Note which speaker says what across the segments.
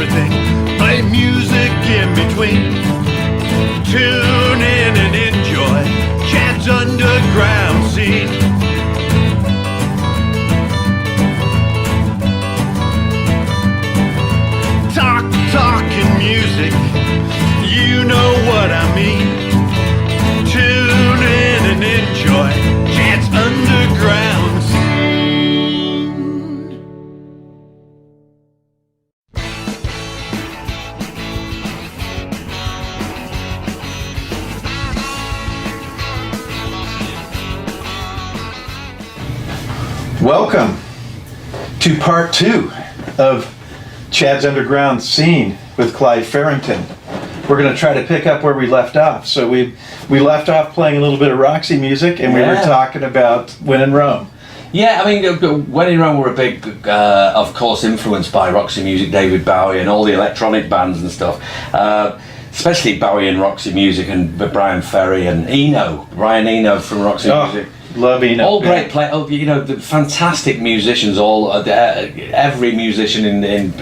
Speaker 1: everything. Play music in between. Tune in and enjoy Chad's underground scene. Talking music, you know what I mean. Tune in and enjoy Chad's underground scene.
Speaker 2: Welcome to part 2 of Chad's Underground Scene with Clive Farrington. We're going to try to pick up where we left off. So we left off playing a little bit of Roxy music, and we were talking about When in Rome.
Speaker 3: Yeah, I mean, When in Rome were a big, of course, influenced by Roxy Music, David Bowie and all the electronic bands and stuff. Especially Bowie and Roxy Music and Brian Ferry and Brian Eno from Roxy Music.
Speaker 2: Love Eno.
Speaker 3: All great play, the fantastic musicians. Every musician in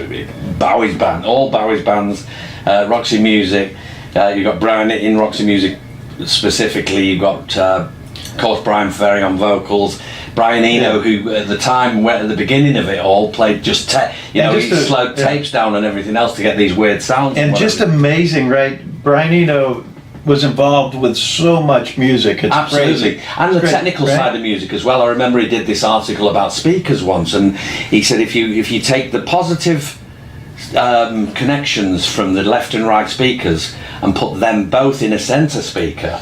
Speaker 3: Bowie's band, all Bowie's bands, Roxy Music. You got Brian in Roxy Music specifically. You got, of course, Brian Ferry on vocals. Brian Eno, who at the time, at the beginning of it all, played he slowed tapes down and everything else to get these weird sounds.
Speaker 2: And just amazing, right? Brian Eno was involved with so much music. It's
Speaker 3: absolutely
Speaker 2: crazy.
Speaker 3: And the technical side of music as well. I remember he did this article about speakers once, and he said if you take the positive connections from the left and right speakers and put them both in a center speaker,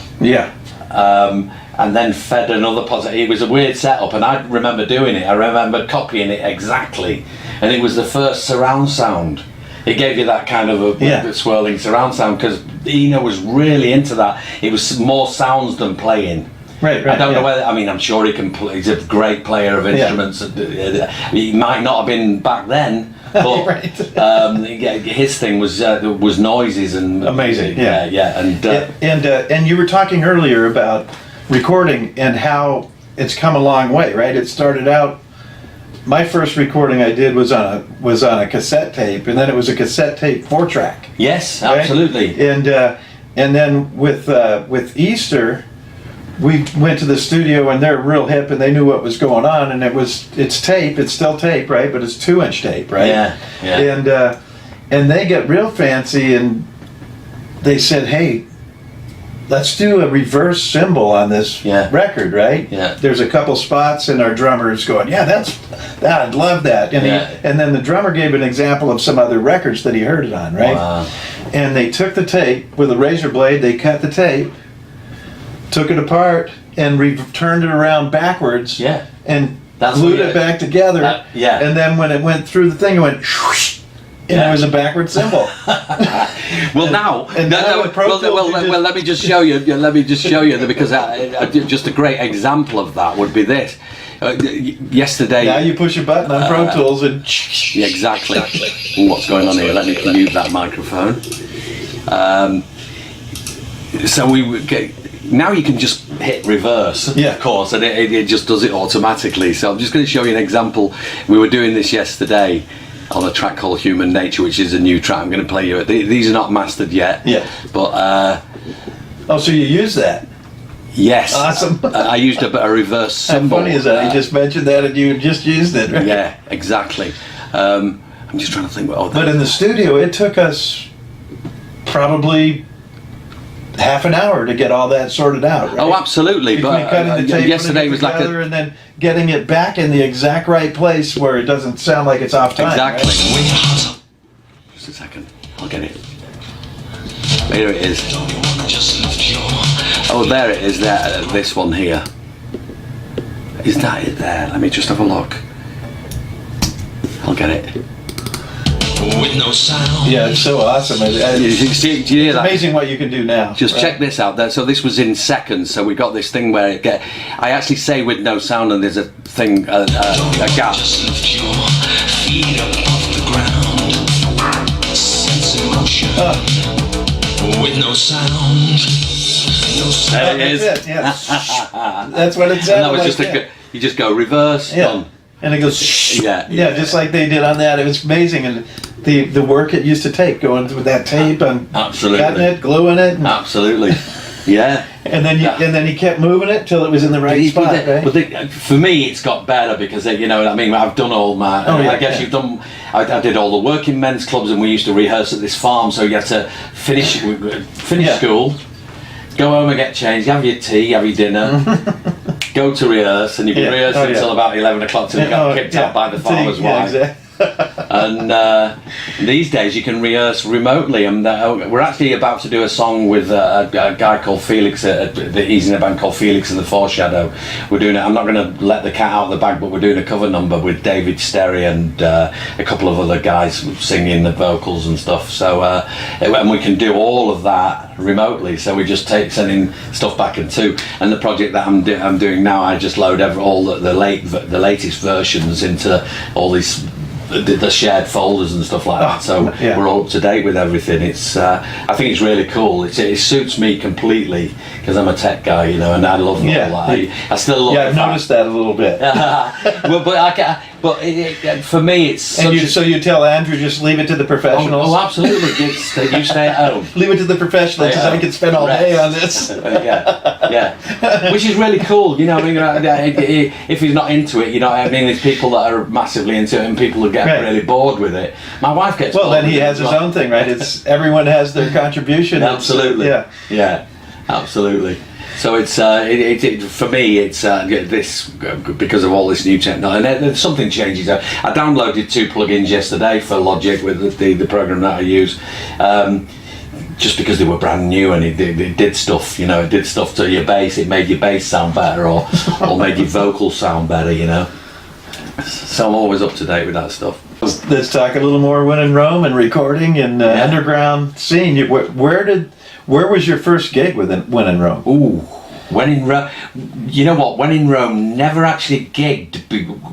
Speaker 3: and then fed another positive, it was a weird setup, and I remember doing it. I remember copying it exactly, and it was the first surround sound. It gave you that kind of a swirling surround sound, because Eno was really into that. It was more sounds than playing.
Speaker 2: Right.
Speaker 3: I don't know whether, I'm sure he can play. He's a great player of instruments. He might not have been back then, but his thing was noises and
Speaker 2: amazing.
Speaker 3: And
Speaker 2: you were talking earlier about recording and how it's come a long way, right? It started out. My first recording I did was on a cassette tape, and then it was a cassette tape 4-track.
Speaker 3: Yes,
Speaker 2: right?
Speaker 3: Absolutely.
Speaker 2: And then with Easter, we went to the studio, and they're real hip, and they knew what was going on, and it's tape, it's still tape, right? But it's 2-inch tape, right?
Speaker 3: Yeah.
Speaker 2: And they get real fancy, and they said, hey, let's do a reverse cymbal on this record, right?
Speaker 3: Yeah.
Speaker 2: There's a couple spots, and our drummer is going, I'd love that. And and then the drummer gave an example of some other records that he heard it on, right?
Speaker 3: Wow.
Speaker 2: And they took the tape with a razor blade, they cut the tape, took it apart, and turned it around backwards, and glued it back together. And then when it went through the thing, it went whoosh, and it was a backward cymbal.
Speaker 3: Well, let me just show you. Let me just show you because just a great example of that would be this. Yesterday.
Speaker 2: Now you push a button on Pro Tools and.
Speaker 3: Exactly. What's going on here? Let me mute that microphone. So now you can just hit reverse, of course, and it just does it automatically. So I'm just going to show you an example. We were doing this yesterday on a track called Human Nature, which is a new track. I'm going to play you. These are not mastered yet.
Speaker 2: Yeah.
Speaker 3: But.
Speaker 2: So you use that?
Speaker 3: Yes.
Speaker 2: Awesome.
Speaker 3: I used a reverse cymbal.
Speaker 2: How funny is that? You just mentioned that and you just used it, right?
Speaker 3: Yeah, exactly. I'm just trying to think.
Speaker 2: But in the studio, it took us probably half an hour to get all that sorted out, right?
Speaker 3: Oh, absolutely.
Speaker 2: Between cutting the tape,
Speaker 3: yesterday was like
Speaker 2: and then getting it back in the exact right place where it doesn't sound like it's off time.
Speaker 3: Exactly.
Speaker 2: Right?
Speaker 3: Just a second. I'll get it. There it is. Oh, there it is. There. This one here. Is that it there? Let me just have a look. I'll get it.
Speaker 4: With no sound.
Speaker 2: Yeah, it's so awesome.
Speaker 3: Do you hear that?
Speaker 2: Amazing what you can do now.
Speaker 3: Just check this out. So this was in seconds. So we got this thing where I actually say with no sound, and there's a thing, a gap.
Speaker 4: Just lift your feet up off the ground. Sense emotion. With no sound. No sound.
Speaker 3: There it is.
Speaker 2: That's it. Yeah. That's what it sounded
Speaker 3: And that was
Speaker 2: like.
Speaker 3: just you just go reverse, done.
Speaker 2: and it goes shh.
Speaker 3: Yeah.
Speaker 2: Just like they did on that. It was amazing, and the work it used to take going with that tape and
Speaker 3: Absolutely.
Speaker 2: cutting it, gluing it, and,
Speaker 3: Absolutely. Yeah.
Speaker 2: and then he kept moving it till it was in the right spot. Right?
Speaker 3: But for me, it's got better because you know, I mean, I've done all my. I guess you've done. I did all the working men's clubs, and we used to rehearse at this farm. So you had to finish school, go home and get changed, have your tea, have your dinner, go to rehearse, and you'd be rehearsing until about 11 o'clock till you got kicked out by the farmer's wife.
Speaker 2: Exactly.
Speaker 3: And these days you can rehearse remotely, and we're actually about to do a song with a guy called Felix. He's in a band called Felix and the Foreshadow. We're doing it. I'm not going to let the cat out of the bag, but we're doing a cover number with David Sterry and a couple of other guys singing the vocals and stuff. So and we can do all of that remotely. So we just sending stuff back and the project that I'm doing now, I just load all the latest versions into all these. The shared folders and stuff like that, so we're all up to date with everything. It's I think it's really cool. It suits me completely because I'm a tech guy, you know, and I love all that. I still love.
Speaker 2: Yeah, I've noticed that a little bit.
Speaker 3: Well, but for me, it's.
Speaker 2: So you tell Andrew just leave it to the professionals.
Speaker 3: Oh, absolutely. You stay at home.
Speaker 2: Leave it to the professionals because I can spend all day on this.
Speaker 3: Yeah, which is really cool. You know, I mean, if he's not into it, you know, I mean, there's people that are massively into it and people who get really bored with it. My wife gets.
Speaker 2: Well, then he has his own thing, right? It's everyone has their contribution.
Speaker 3: Absolutely. Yeah, absolutely. So it's for me it's this because of all this new technology, and something changes. I downloaded 2 plugins yesterday for Logic with the program that I use. Just because they were brand new and it did stuff, you know, it did stuff to your bass. It made your bass sound better, or made your vocals sound better, you know. So I'm always up to date with that stuff.
Speaker 2: Let's talk a little more when in Rome and recording and underground scene. Where was your first gig with when in Rome?
Speaker 3: Ooh, when in Rome. You know what? When in Rome never actually gigged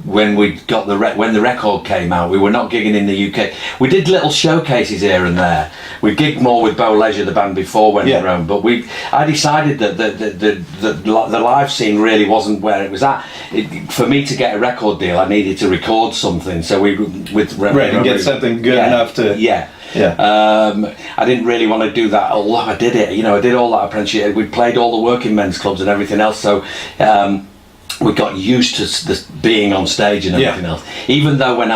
Speaker 3: when we got when the record came out. We were not gigging in the UK. We did little showcases here and there. We gigged more with Bow Leisure, the band before When in Rome. But I decided that the live scene really wasn't where it was at. For me to get a record deal, I needed to record something. So
Speaker 2: and get something good enough to
Speaker 3: I didn't really want to do that, although I did it. You know, I did all that apprenticeship. We played all the working men's clubs and everything else. So we got used to being on stage and everything else. Even though when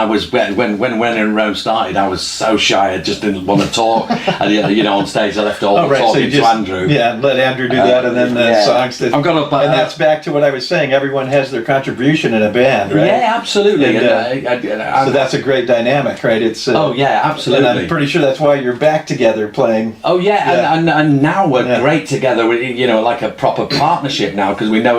Speaker 3: when in Rome started, I was so shy. I just didn't want to talk. And you know, on stage I left all the talking to Andrew.
Speaker 2: Yeah, let Andrew do that, and then the songs. And that's back to what I was saying. Everyone has their contribution in a band, right?
Speaker 3: Yeah, absolutely.
Speaker 2: So that's a great dynamic, right? It's
Speaker 3: absolutely.
Speaker 2: And I'm pretty sure that's why you're back together playing.
Speaker 3: Oh yeah, and now we're great together. You know, like a proper partnership now, because we know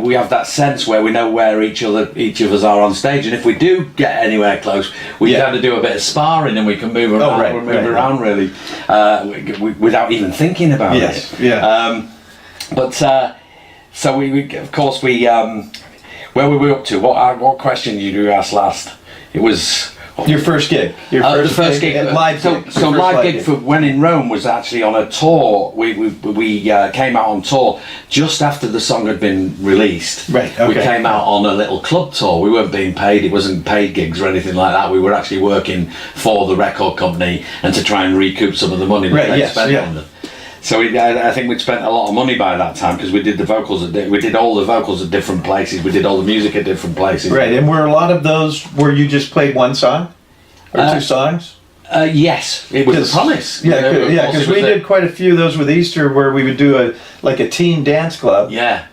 Speaker 3: we have that sense where we know where each of us are on stage, and if we do get anywhere close, we have to do a bit of sparring, and we can move around, around really without even thinking about it. So we of course where were we up to? What question did you ask last? It was.
Speaker 2: Your first gig.
Speaker 3: The first gig.
Speaker 2: Live gig.
Speaker 3: So live gig for When in Rome was actually on a tour. We came out on tour just after the song had been released.
Speaker 2: Right. Okay.
Speaker 3: We came out on a little club tour. We weren't being paid. It wasn't paid gigs or anything like that. We were actually working for the record company and to try and recoup some of the money that they spent on them. So I think we'd spent a lot of money by that time because we did the vocals. We did all the vocals at different places. We did all the music at different places.
Speaker 2: Right, and were a lot of those where you just played one song or 2 songs?
Speaker 3: Yes, it was The Promise.
Speaker 2: Yeah, because we did quite a few of those with Easter where we would do a teen dance club.
Speaker 3: Yeah,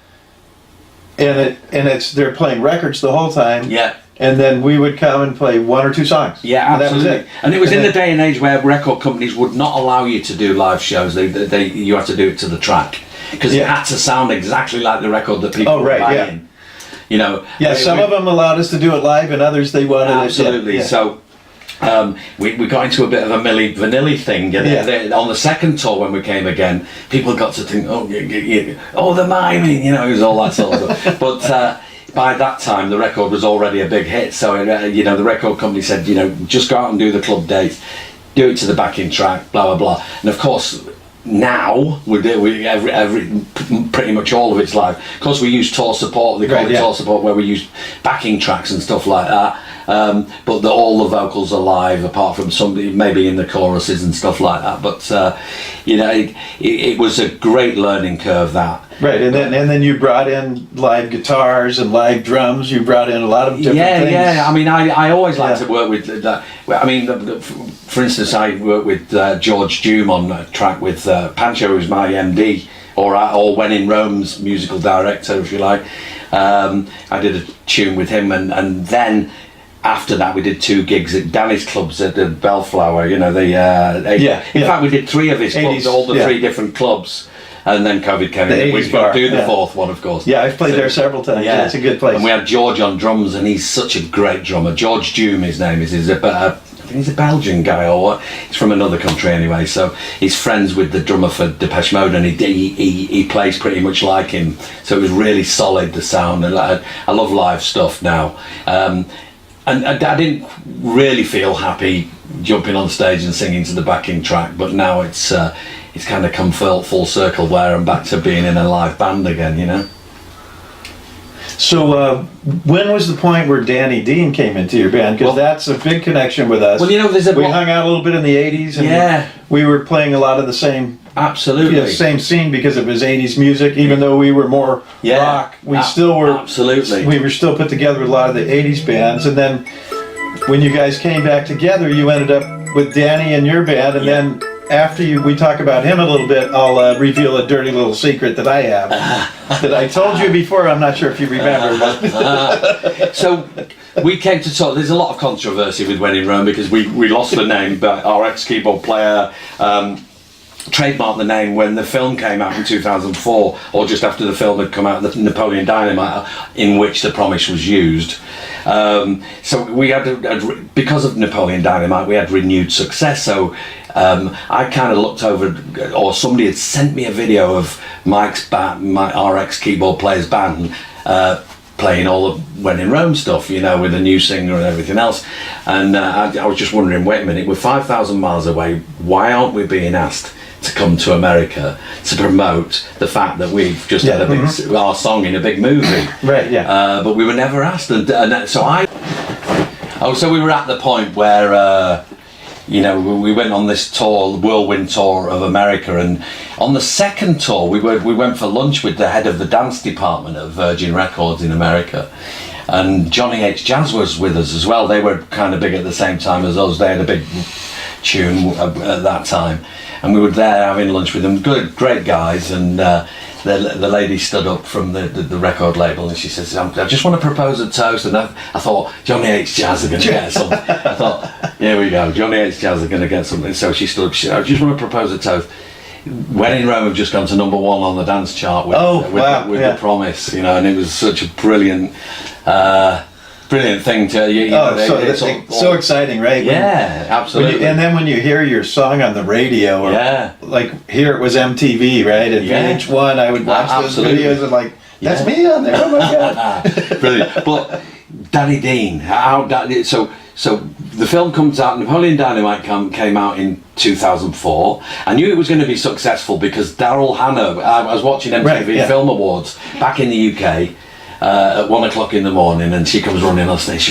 Speaker 2: and they're playing records the whole time.
Speaker 3: Yeah.
Speaker 2: And then we would come and play 1 or 2 songs.
Speaker 3: Yeah, absolutely.
Speaker 2: And that was it.
Speaker 3: And it was in the day and age where record companies would not allow you to do live shows. You had to do it to the track because it had to sound exactly like the record that people were buying. You know.
Speaker 2: Yeah, some of them allowed us to do it live, and others they wanted
Speaker 3: absolutely. So. We got into a bit of a Milli Vanilli thing, and on the second tour when we came again, people got to think, the miming, you know, it was all that sort of stuff. But by that time, the record was already a big hit, so the record company said, just go out and do the club dates, do it to the backing track, blah blah blah. And of course, now pretty much all of it's live. Of course, we use tour support. They call it tour support, where we use backing tracks and stuff like that. But all the vocals are live, apart from somebody maybe in the choruses and stuff like that. But it was a great learning curve, that.
Speaker 2: Right, and then you brought in live guitars and live drums. You brought in a lot of different things.
Speaker 3: Yeah. I mean, I always like to work with that. I mean, for instance, I worked with George Dume on a track with Pancho, who's my MD, or When in Rome's musical director, if you like. I did a tune with him, and then after that we did 2 gigs at Danny's clubs at the Bellflower. In fact, we did 3 of his clubs, all the 3 different clubs. And then COVID came in. We couldn't do the 4th one, of course.
Speaker 2: Yeah, I've played there several times. Yeah, it's a good place.
Speaker 3: And we had George on drums, and he's such a great drummer. George Dume, his name is. I think he's a Belgian guy, or what? He's from another country anyway. So he's friends with the drummer for Depeche Mode, and he plays pretty much like him. So it was really solid, the sound. And I love live stuff now. And I didn't really feel happy jumping on stage and singing to the backing track, but now it's kind of come full circle, where I'm back to being in a live band again,
Speaker 2: So when was the point where Danny Dean came into your band? Because that's a big connection with us.
Speaker 3: Well,
Speaker 2: we hung out a little bit in the 80s, and we were playing a lot of the same same scene, because it was 80s music. Even though we were more rock, we still were we were still put together with a lot of the 80s bands. And then when you guys came back together, you ended up with Danny and your band, and then after we talk about him a little bit, I'll reveal a dirty little secret that I have that I told you before. I'm not sure if you remember.
Speaker 3: So we came to talk. There's a lot of controversy with When in Rome, because we lost the name, but our ex-keyboard player trademarked the name when the film came out in 2004, or just after the film had come out, the Napoleon Dynamite, in which The Promise was used. So we had, because of Napoleon Dynamite, we had renewed success. So I kind of looked over, or somebody had sent me a video of our ex-keyboard player's band playing all the When in Rome stuff, with a new singer and everything else. And I was just wondering, wait a minute, we're 5,000 miles away. Why aren't we being asked to come to America to promote the fact that we've just had our song in a big movie?
Speaker 2: Right, yeah.
Speaker 3: But we were never asked. And so we were at the point where we went on this tour, the whirlwind tour of America, and on the second tour we went for lunch with the head of the dance department at Virgin Records in America, and Johnny H. Jazz was with us as well. They were kind of big at the same time as us. They had a big tune at that time, and we were there having lunch with them. Great guys. And the lady stood up from the record label, and she says, I just want to propose a toast. And I thought, Johnny H. Jazz are going to get something. I thought, here we go, Johnny H. Jazz are going to get something. So she stood up, I just want to propose a toast. When in Rome have just gone to #1 on the dance chart with The Promise, and it was such a brilliant thing to
Speaker 2: so exciting, right?
Speaker 3: Absolutely.
Speaker 2: And then when you hear your song on the radio, like here it was MTV, right? And VH1, I would watch those videos and that's me on there. Oh my god,
Speaker 3: brilliant. But Danny Dean, so the film comes out. Napoleon Dynamite came out in 2004. I knew it was going to be successful because Daryl Hannah. I was watching MTV Film Awards back in the UK. At 1 o'clock in the morning, and she comes running on stage.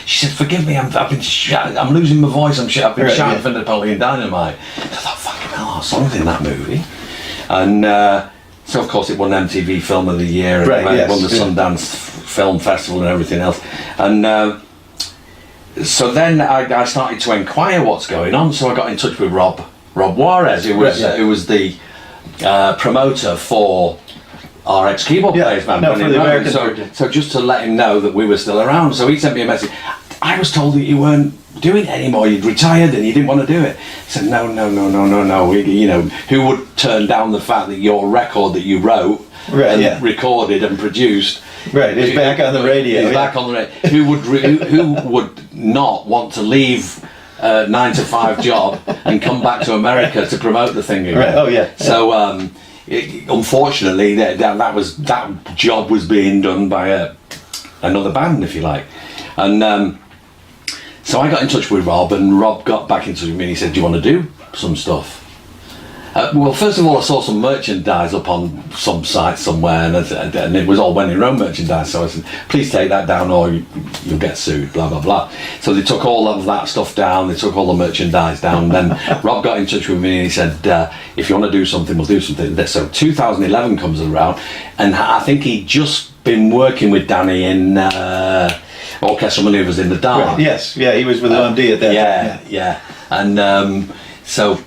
Speaker 3: She said, "Forgive me, I'm losing my voice. I've been shouting for Napoleon Dynamite." So I thought, "Fucking hell, our song's in that movie," and so of course it won MTV Film of the Year, and won the Sundance Film Festival and everything else. And so then I started to inquire what's going on. So I got in touch with Rob Juarez, who was the promoter for our ex-keyboard players band. So just to let him know that we were still around. So he sent me a message. I was told that you weren't doing it anymore. You'd retired and you didn't want to do it. I said, no. Who would turn down the fact that your record that you wrote and recorded and produced
Speaker 2: is back on the radio.
Speaker 3: Back on the radio. Who would not want to leave a 9-to-5 job and come back to America to promote the thing again?
Speaker 2: Right. Oh yeah.
Speaker 3: So unfortunately, that job was being done by another band, if you like, and so I got in touch with Rob, and Rob got back in touch with me. And he said, "Do you want to do some stuff?" Well, first of all, I saw some merchandise up on some site somewhere, and it was all When in Rome merchandise. So I said, "Please take that down, or you'll get sued." Blah blah blah. So they took all of that stuff down. They took all the merchandise down. And then Rob got in touch with me and he said, "If you want to do something, we'll do something." So 2011 comes around, and I think he'd just been working with Danny in Orchestral Manoeuvres in the Dark.
Speaker 2: Right. Yes, yeah, he was with OMD at that time.
Speaker 3: Yeah. And so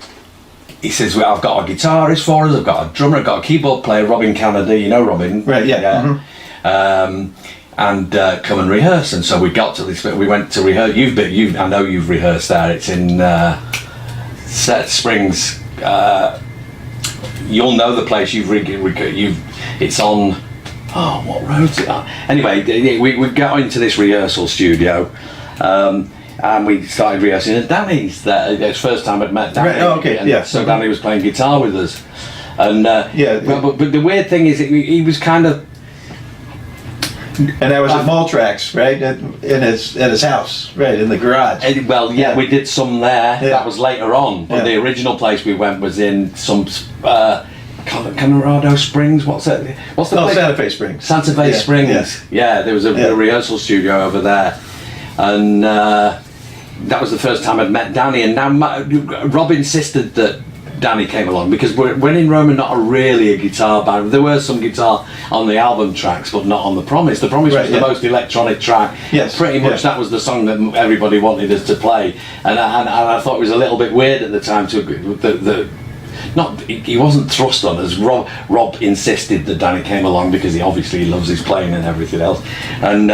Speaker 3: he says, "Well, I've got a guitarist for us, I've got a drummer, I've got a keyboard player, Robin Kennedy, you know Robin?"
Speaker 2: Right, yeah.
Speaker 3: And come and rehearse. And so we got to this bit, we went to rehearse. I know you've rehearsed there, it's in Set Springs. You'll know the place, it's on, what road's it on? Anyway, we got into this rehearsal studio, and we started rehearsing at Danny's. It's the first time I'd met Danny.
Speaker 2: Right, oh, okay, yeah.
Speaker 3: So Danny was playing guitar with us. And but the weird thing is, he was kind of...
Speaker 2: And that was at Maltrax, right? In his house, right, in the garage.
Speaker 3: We did some there.
Speaker 2: Yeah.
Speaker 3: That was later on. But the original place we went was in some... Colorado Springs, what's the place?
Speaker 2: Santa Fe Springs.
Speaker 3: Santa Fe Springs. Yeah, there was a rehearsal studio over there. And that was the first time I'd met Danny, and now Rob insisted that Danny came along, because When in Rome are not really a guitar band. There were some guitar on the album tracks, but not on The Promise. The Promise was the most electronic track.
Speaker 2: Yes.
Speaker 3: Pretty much that was the song that everybody wanted us to play, and I thought it was a little bit weird at the time he wasn't thrust on us. Rob insisted that Danny came along because he obviously loves his playing and everything else, and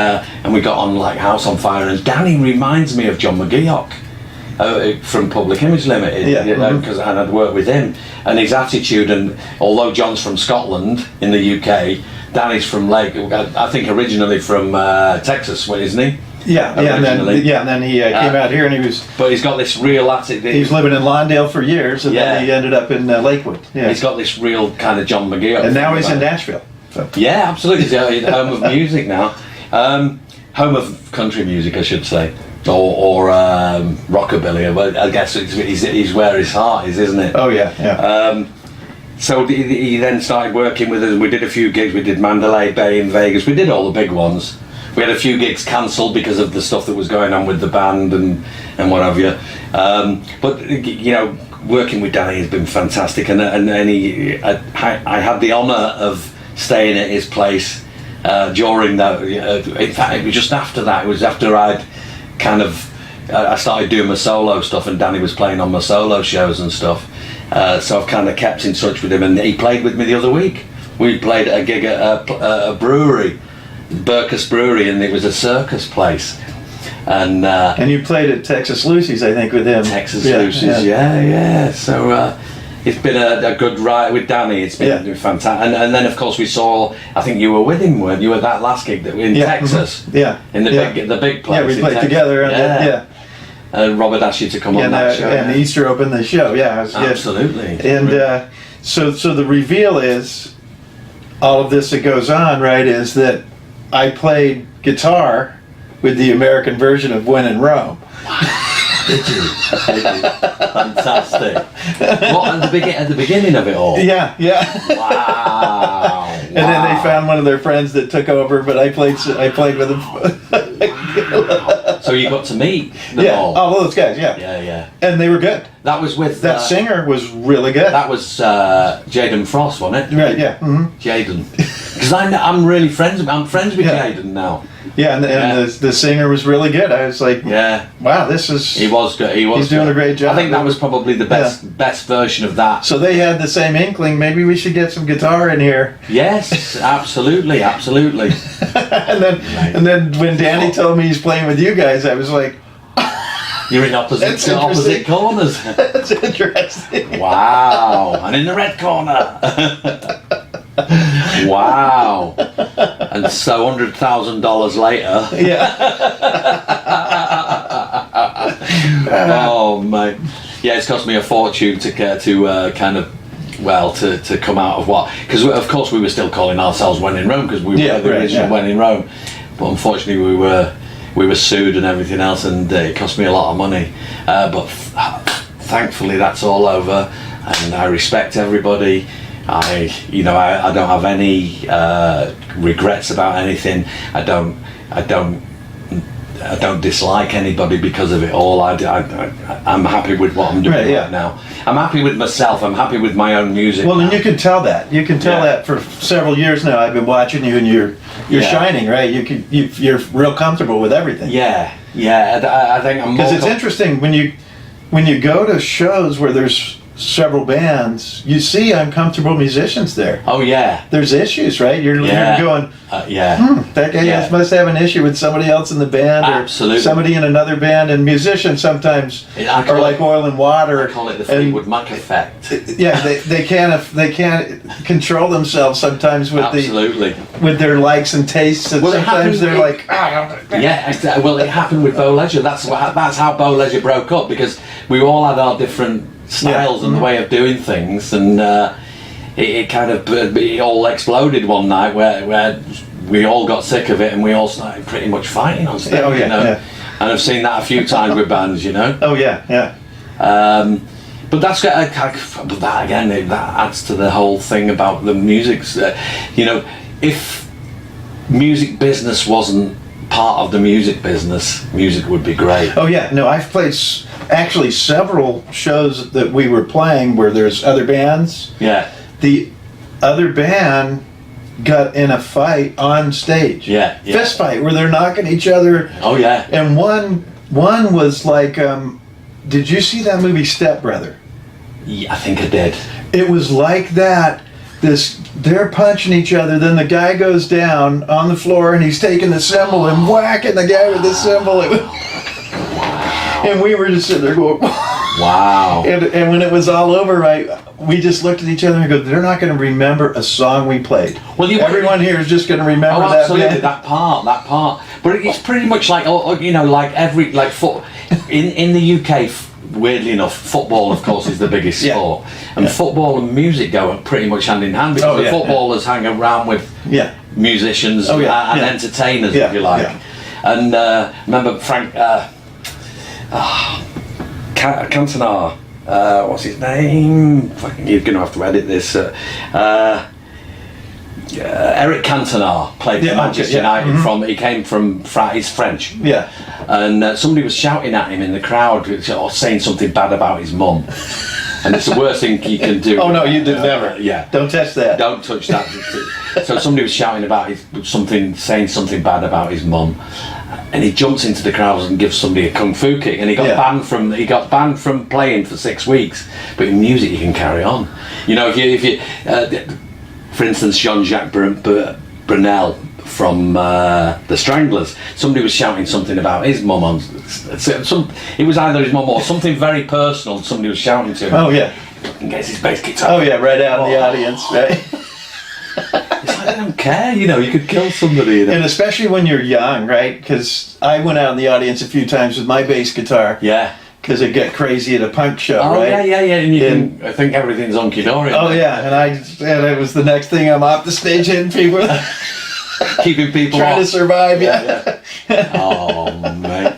Speaker 3: we got on like House on Fire. And Danny reminds me of John McGeoch from Public Image Limited, because I'd worked with him, and his attitude. And although John's from Scotland in the UK, Danny's from I think originally from Texas, isn't he?
Speaker 2: And then he came out here, and he was.
Speaker 3: But he's got this real attitude.
Speaker 2: He was living in Lawndale for years, and then he ended up in Lakewood. Yeah.
Speaker 3: He's got this real kind of John McGeoch.
Speaker 2: And now he's in Nashville. So.
Speaker 3: Yeah, absolutely. He's home of music now. Home of country music, I should say, or rockabilly. But I guess he's where his heart is, isn't it?
Speaker 2: Oh yeah.
Speaker 3: So he then started working with us. We did a few gigs. We did Mandalay Bay in Vegas. We did all the big ones. We had a few gigs cancelled because of the stuff that was going on with the band and what have you. But working with Danny has been fantastic, and I had the honour of staying at his place during that. In fact, it was just after that. It was after I started doing my solo stuff, and Danny was playing on my solo shows and stuff. So I've kind of kept in touch with him, and he played with me the other week. We played at a gig at a brewery, Burkus Brewery, and it was a circus place. And
Speaker 2: you played at Texas Lucy's, I think, with him.
Speaker 3: Texas Lucy's, yeah. So it's been a good ride with Danny. It's been fantastic. And then of course we saw. I think you were with him, weren't you, at that last gig in Texas?
Speaker 2: Mm-hmm. Yeah.
Speaker 3: In the big place.
Speaker 2: Yeah, we played together.
Speaker 3: And Robert asked you to come on that show.
Speaker 2: And Easter opened the show. Yeah,
Speaker 3: absolutely.
Speaker 2: And so the reveal is all of this that goes on, right? Is that I played guitar with the American version of When in Rome.
Speaker 3: Did you? Fantastic. What, at the beginning of it all?
Speaker 2: Yeah.
Speaker 3: Wow.
Speaker 2: And then they found one of their friends that took over, but I played with them.
Speaker 3: So you got to meet them all?
Speaker 2: All those guys,
Speaker 3: Yeah.
Speaker 2: And they were good.
Speaker 3: That was with...
Speaker 2: That singer was really good.
Speaker 3: That was Jaden Frost, wasn't it?
Speaker 2: Right, yeah. Mm-hmm.
Speaker 3: Jaden. Because I'm really friends with Jaden now.
Speaker 2: Yeah, and the singer was really good. I was like, wow, this is...
Speaker 3: He was good.
Speaker 2: He's doing a great job.
Speaker 3: I think that was probably the best version of that.
Speaker 2: So they had the same inkling, maybe we should get some guitar in here.
Speaker 3: Yes, absolutely.
Speaker 2: and then when Danny told me he's playing with you guys, I was like...
Speaker 3: You're in opposite corners.
Speaker 2: That's interesting.
Speaker 3: Wow. And in the red corner. Wow. And so $100,000 later.
Speaker 2: Yeah.
Speaker 3: Oh mate. Yeah, it's cost me a fortune to come out of what? Because of course we were still calling ourselves When in Rome, because we were the original When in Rome. But unfortunately we were sued and everything else, and it cost me a lot of money. But thankfully that's all over, and I respect everybody. I don't have any regrets about anything. I don't dislike anybody because of it all. I'm happy with what I'm doing right now. I'm happy with myself. I'm happy with my own music.
Speaker 2: Well, and you can tell that. You can tell that for several years now. I've been watching you, and you're shining, right? You're real comfortable with everything.
Speaker 3: Yeah. I think I'm
Speaker 2: because it's interesting when you go to shows where there's several bands, you see uncomfortable musicians there.
Speaker 3: Oh yeah.
Speaker 2: There's issues, right? You're going, that guy must have an issue with somebody else in the band,
Speaker 3: absolutely,
Speaker 2: or somebody in another band. And musicians sometimes are like oil and water.
Speaker 3: I call it the Fleetwood Mac effect.
Speaker 2: Yeah, they can't control themselves sometimes with with their likes and tastes, and sometimes they're like,
Speaker 3: yeah, exactly. Well, it happened with Bow Leisure. That's how Bow Leisure broke up, because we all had our different styles and the way of doing things, and it all exploded one night where we all got sick of it and we all started pretty much fighting on stage. And I've seen that a few times with bands, but that's that again. That adds to the whole thing about the music. If music business wasn't part of the music business, music would be great.
Speaker 2: Oh yeah, no, I've played actually several shows that we were playing where there's other bands.
Speaker 3: Yeah.
Speaker 2: The other band got in a fight on stage.
Speaker 3: Yeah.
Speaker 2: Fist fight where they're knocking each other.
Speaker 3: Oh yeah.
Speaker 2: And one was like, did you see that movie Step Brother?
Speaker 3: Yeah, I think I did.
Speaker 2: It was like that. They're punching each other, then the guy goes down on the floor and he's taking the cymbal and whacking the guy with the cymbal. And we were just sitting there going,
Speaker 3: wow.
Speaker 2: And when it was all over, we just looked at each other and go, they're not going to remember a song we played. Well, everyone here is just going to remember that.
Speaker 3: Absolutely, that part. But it's pretty much like, in the UK, weirdly enough, football, of course, is the biggest sport, and football and music go pretty much hand in hand, because the footballers hang around with musicians and entertainers, if you like. And remember Frank Cantona, what's his name? You're going to have to edit this. Eric Cantona played for Manchester United. He came from he's French.
Speaker 2: Yeah.
Speaker 3: And somebody was shouting at him in the crowd, or saying something bad about his mum. And it's the worst thing you can do.
Speaker 2: Oh no, you did never.
Speaker 3: Yeah.
Speaker 2: Don't touch that.
Speaker 3: Don't touch that. So somebody was shouting about saying something bad about his mum, and he jumps into the crowd and gives somebody a kung fu kick, and he got banned from playing for 6 weeks. But in music, you can carry on. If you for instance, Jean-Jacques Brunel from the Stranglers, somebody was shouting something about his mum it was either his mum or something very personal. Somebody was shouting to him.
Speaker 2: Oh yeah.
Speaker 3: And gets his bass guitar.
Speaker 2: Oh yeah, right out in the audience, right?
Speaker 3: It's like, I don't care, you could kill somebody.
Speaker 2: And especially when you're young, right? Because I went out in the audience a few times with my bass guitar.
Speaker 3: Yeah.
Speaker 2: Because it got crazy at a punk show, right?
Speaker 3: Yeah. And I think everything's hunky-dory.
Speaker 2: Oh yeah, and it was the next thing I'm off the stage hitting people.
Speaker 3: Keeping people
Speaker 2: trying to survive,
Speaker 3: Oh, mate.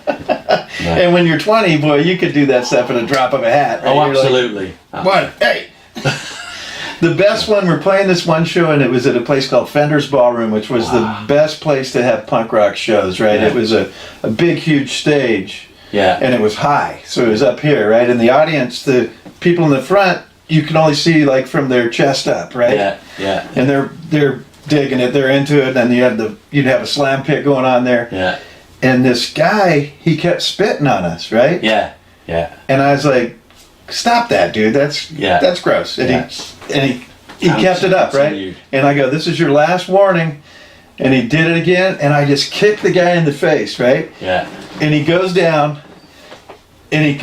Speaker 2: And when you're 20, boy, you could do that stuff at a drop of a hat. Right?
Speaker 3: Oh, absolutely.
Speaker 2: What? Hey! The best one, we're playing this one show, and it was at a place called Fender's Ballroom, which was the best place to have punk rock shows, right? Yeah. It was a big, huge stage.
Speaker 3: Yeah.
Speaker 2: And it was high, so it was up here, right? In the audience, the people in the front, you can only see like from their chest up, right?
Speaker 3: Yeah.
Speaker 2: And they're digging it, they're into it, and you'd have a slam pit going on there.
Speaker 3: Yeah.
Speaker 2: And this guy, he kept spitting on us, right?
Speaker 3: Yeah.
Speaker 2: And I was like, stop that, dude. That's gross. And he kept it up, right? And I go, this is your last warning. And he did it again, and I just kicked the guy in the face, right?
Speaker 3: Yeah.
Speaker 2: And he goes down, and he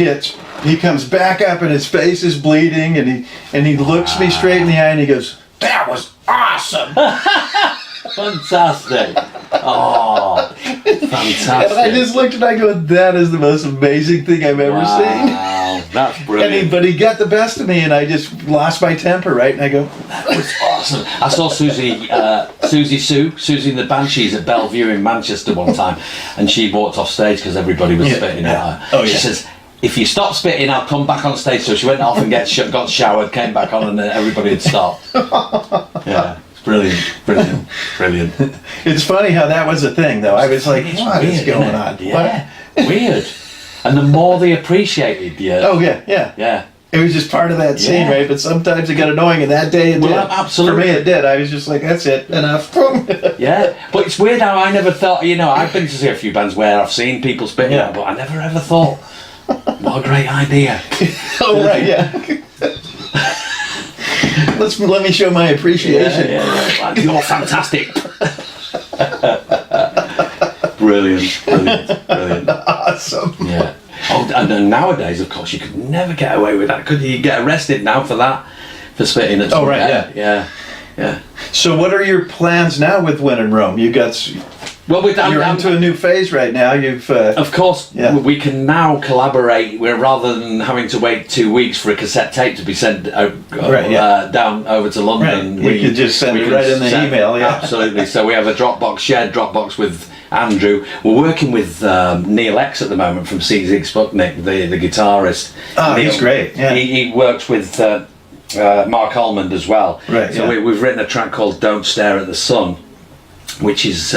Speaker 2: comes back up, and his face is bleeding, and he looks me straight in the eye, and he goes, "That was awesome."
Speaker 3: Fantastic. Oh, fantastic.
Speaker 2: And I just looked and I go, that is the most amazing thing I've ever seen.
Speaker 3: Wow, that's brilliant.
Speaker 2: But he got the best of me, and I just lost my temper, right? And I go,
Speaker 3: that was awesome. I saw Susie and the Banshees at Bellevue in Manchester one time, and she walked off stage because everybody was spitting at her.
Speaker 2: Oh,
Speaker 3: she says, if you stop spitting, I'll come back on stage. So she went off and got showered, came back on, and everybody had stopped. Yeah, it's brilliant.
Speaker 2: It's funny how that was a thing, though. I was like, what is going on?
Speaker 3: Yeah, weird. And the more they appreciated you.
Speaker 2: Oh, yeah. It was just part of that scene, right? But sometimes it got annoying, and that day it did.
Speaker 3: Absolutely.
Speaker 2: For me, it did. I was just like, that's it, enough.
Speaker 3: Yeah, but it's weird how I never thought, I've been to see a few bands where I've seen people spitting out, but I never ever thought, what a great idea.
Speaker 2: Oh, right, yeah. Let me show my appreciation.
Speaker 3: Yeah. You're fantastic. Brilliant.
Speaker 2: Awesome.
Speaker 3: Yeah. Oh, and nowadays, of course, you could never get away with that, could you? You get arrested now for that, for spitting at someone. Yeah.
Speaker 2: So what are your plans now with When in Rome? You're into a new phase right now.
Speaker 3: Of course, we can now collaborate. Rather than having to wait 2 weeks for a cassette tape to be sent down over to London.
Speaker 2: Right. We could just send it right in the email. Yeah,
Speaker 3: absolutely. So we have a shared Dropbox with Andrew. We're working with Neil X at the moment from CZ Sputnik, the guitarist.
Speaker 2: Oh,
Speaker 3: Neil,
Speaker 2: he's great. Yeah.
Speaker 3: He works with Mark Almond as well.
Speaker 2: Right.
Speaker 3: So we've written a track called "Don't Stare at the Sun," which is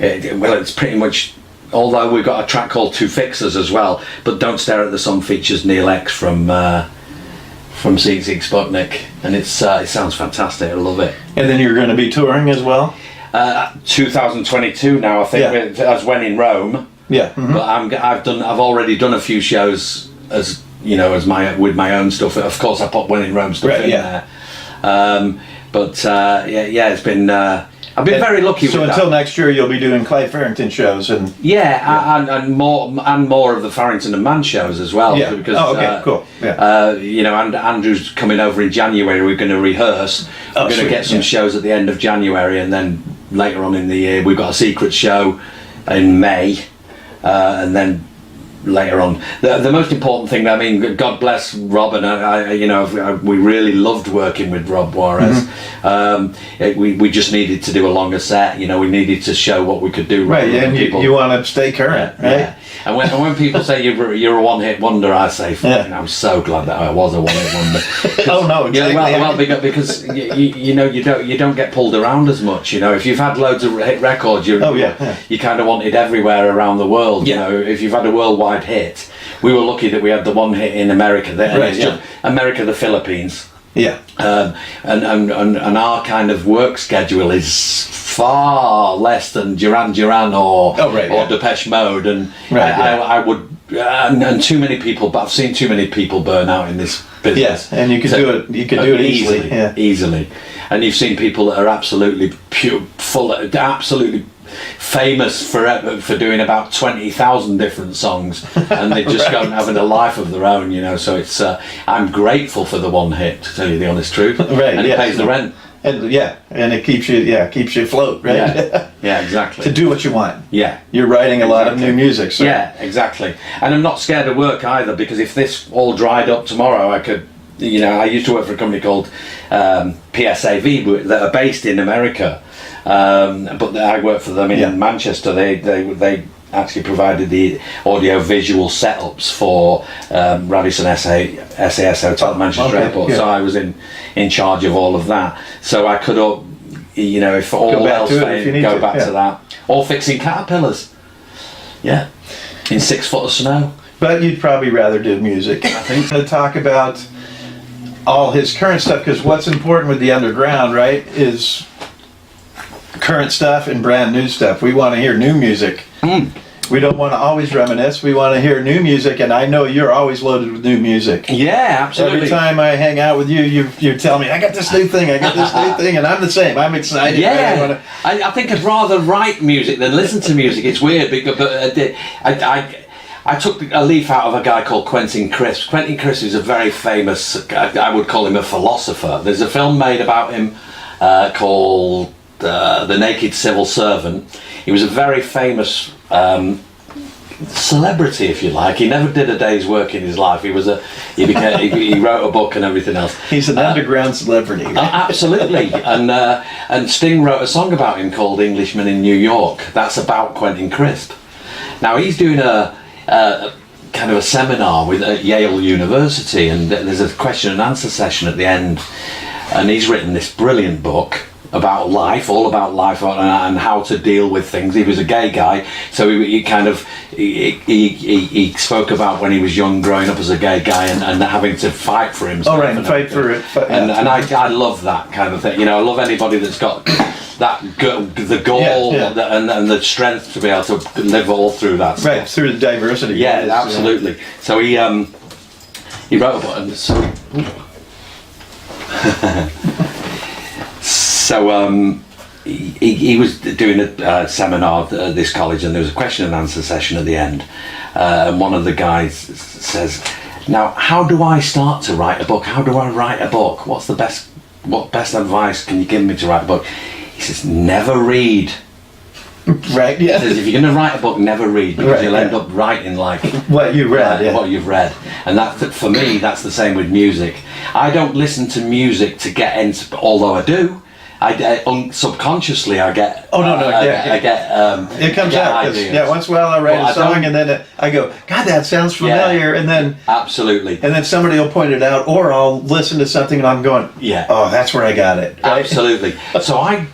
Speaker 3: it's pretty much. Although we've got a track called Two Fixers as well, but "Don't Stare at the Sun" features Neil X from CZ Sputnik, and it sounds fantastic. I love it.
Speaker 2: And then you're going to be touring as well.
Speaker 3: 2022 now, I think, as When in Rome.
Speaker 2: Yeah. Mm-hmm.
Speaker 3: But I've already done a few shows as with my own stuff. Of course, I put When in Rome stuff in there. It's been. I've been very lucky.
Speaker 2: So until next year, you'll be doing Clive Farrington shows and.
Speaker 3: And more of the Farrington and Mann shows as well.
Speaker 2: Yeah.
Speaker 3: Because,
Speaker 2: cool. Yeah.
Speaker 3: And Andrew's coming over in January. We're going to rehearse. We're going to get some shows at the end of January, and then later on in the year we've got a secret show in May, and then later on the most important thing, I mean, God bless Rob, and we really loved working with Rob Juarez. We just needed to do a longer set, we needed to show what we could do.
Speaker 2: Right, and you want to stay current, right?
Speaker 3: Yeah. And when people say you're a one-hit wonder, I say, I'm so glad that I was a one-hit wonder.
Speaker 2: Oh no, exactly.
Speaker 3: Because you don't get pulled around as much. If you've had loads of hit records, you kind of wanted everywhere around the world. If you've had a worldwide hit, we were lucky that we had the one hit in America. America, the Philippines.
Speaker 2: Yeah.
Speaker 3: And our kind of work schedule is far less than Duran Duran or Depeche Mode, and I would and too many people. But I've seen too many people burn out in this business.
Speaker 2: Yes, and you could do it. You could do it easily.
Speaker 3: Easily. And you've seen people that are absolutely absolutely famous for doing about 20,000 different songs, and they just go and having a life of their own, So it's I'm grateful for the one hit, to tell you the honest truth.
Speaker 2: Right,
Speaker 3: and it pays the rent.
Speaker 2: And and it keeps you afloat, right?
Speaker 3: Yeah, exactly.
Speaker 2: To do what you want.
Speaker 3: Yeah,
Speaker 2: you're writing a lot of new music. So.
Speaker 3: Yeah, exactly. And I'm not scared of work either, because if this all dried up tomorrow, I could. I used to work for a company called PSAV that are based in America, but I work for them in Manchester. They actually provided the audio-visual setups for Radisson SAS Hotel at Manchester Airport. So I was in charge of all of that. So I could, if all else failed, go back to that, or fixing caterpillars. Yeah, in 6 foot of snow.
Speaker 2: But you'd probably rather do music. I think to talk about all his current stuff, because what's important with the underground, right, is current stuff and brand new stuff. We want to hear new music. We don't want to always reminisce. We want to hear new music, and I know you're always loaded with new music.
Speaker 3: Yeah, absolutely.
Speaker 2: Every time I hang out with you, you tell me, I got this new thing, and I'm the same. I'm excited.
Speaker 3: Yeah, I think I'd rather write music than listen to music. It's weird, but I took a leaf out of a guy called Quentin Crisp. Quentin Crisp is a very famous, I would call him a philosopher. There's a film made about him called The Naked Civil Servant. He was a very famous celebrity, if you like. He never did a day's work in his life. He wrote a book and everything else.
Speaker 2: He's an underground celebrity.
Speaker 3: Absolutely. And Sting wrote a song about him called Englishman in New York. That's about Quentin Crisp. Now he's doing kind of a seminar at Yale University, and there's a question and answer session at the end, and he's written this brilliant book about life, all about life and how to deal with things. He was a gay guy, so he spoke about when he was young, growing up as a gay guy, and having to fight for himself.
Speaker 2: Oh, right, and fight for it.
Speaker 3: And I love that kind of thing. You know, I love anybody that's got the goal and the strength to be able to live all through that stuff.
Speaker 2: Right, through the diversity.
Speaker 3: Yeah, absolutely. So he wrote a book, and so he was doing a seminar at this college, and there was a question and answer session at the end, and one of the guys says, "Now, how do I start to write a book? How do I write a book? What best advice can you give me to write a book?" He says, "Never read."
Speaker 2: Right, yeah.
Speaker 3: He says, if you're going to write a book, never read, because you'll end up writing like
Speaker 2: what you read,
Speaker 3: what you've read. And that, for me, that's the same with music. I don't listen to music to get into, although I do. Subconsciously I get.
Speaker 2: Oh no!
Speaker 3: I get.
Speaker 2: It comes out. Yeah, once in a while I write a song, and then I go, "God, that sounds familiar," and then
Speaker 3: absolutely.
Speaker 2: And then somebody will point it out, or I'll listen to something and I'm going,
Speaker 3: "Yeah,
Speaker 2: oh, that's where I got it." Right?
Speaker 3: Absolutely. So I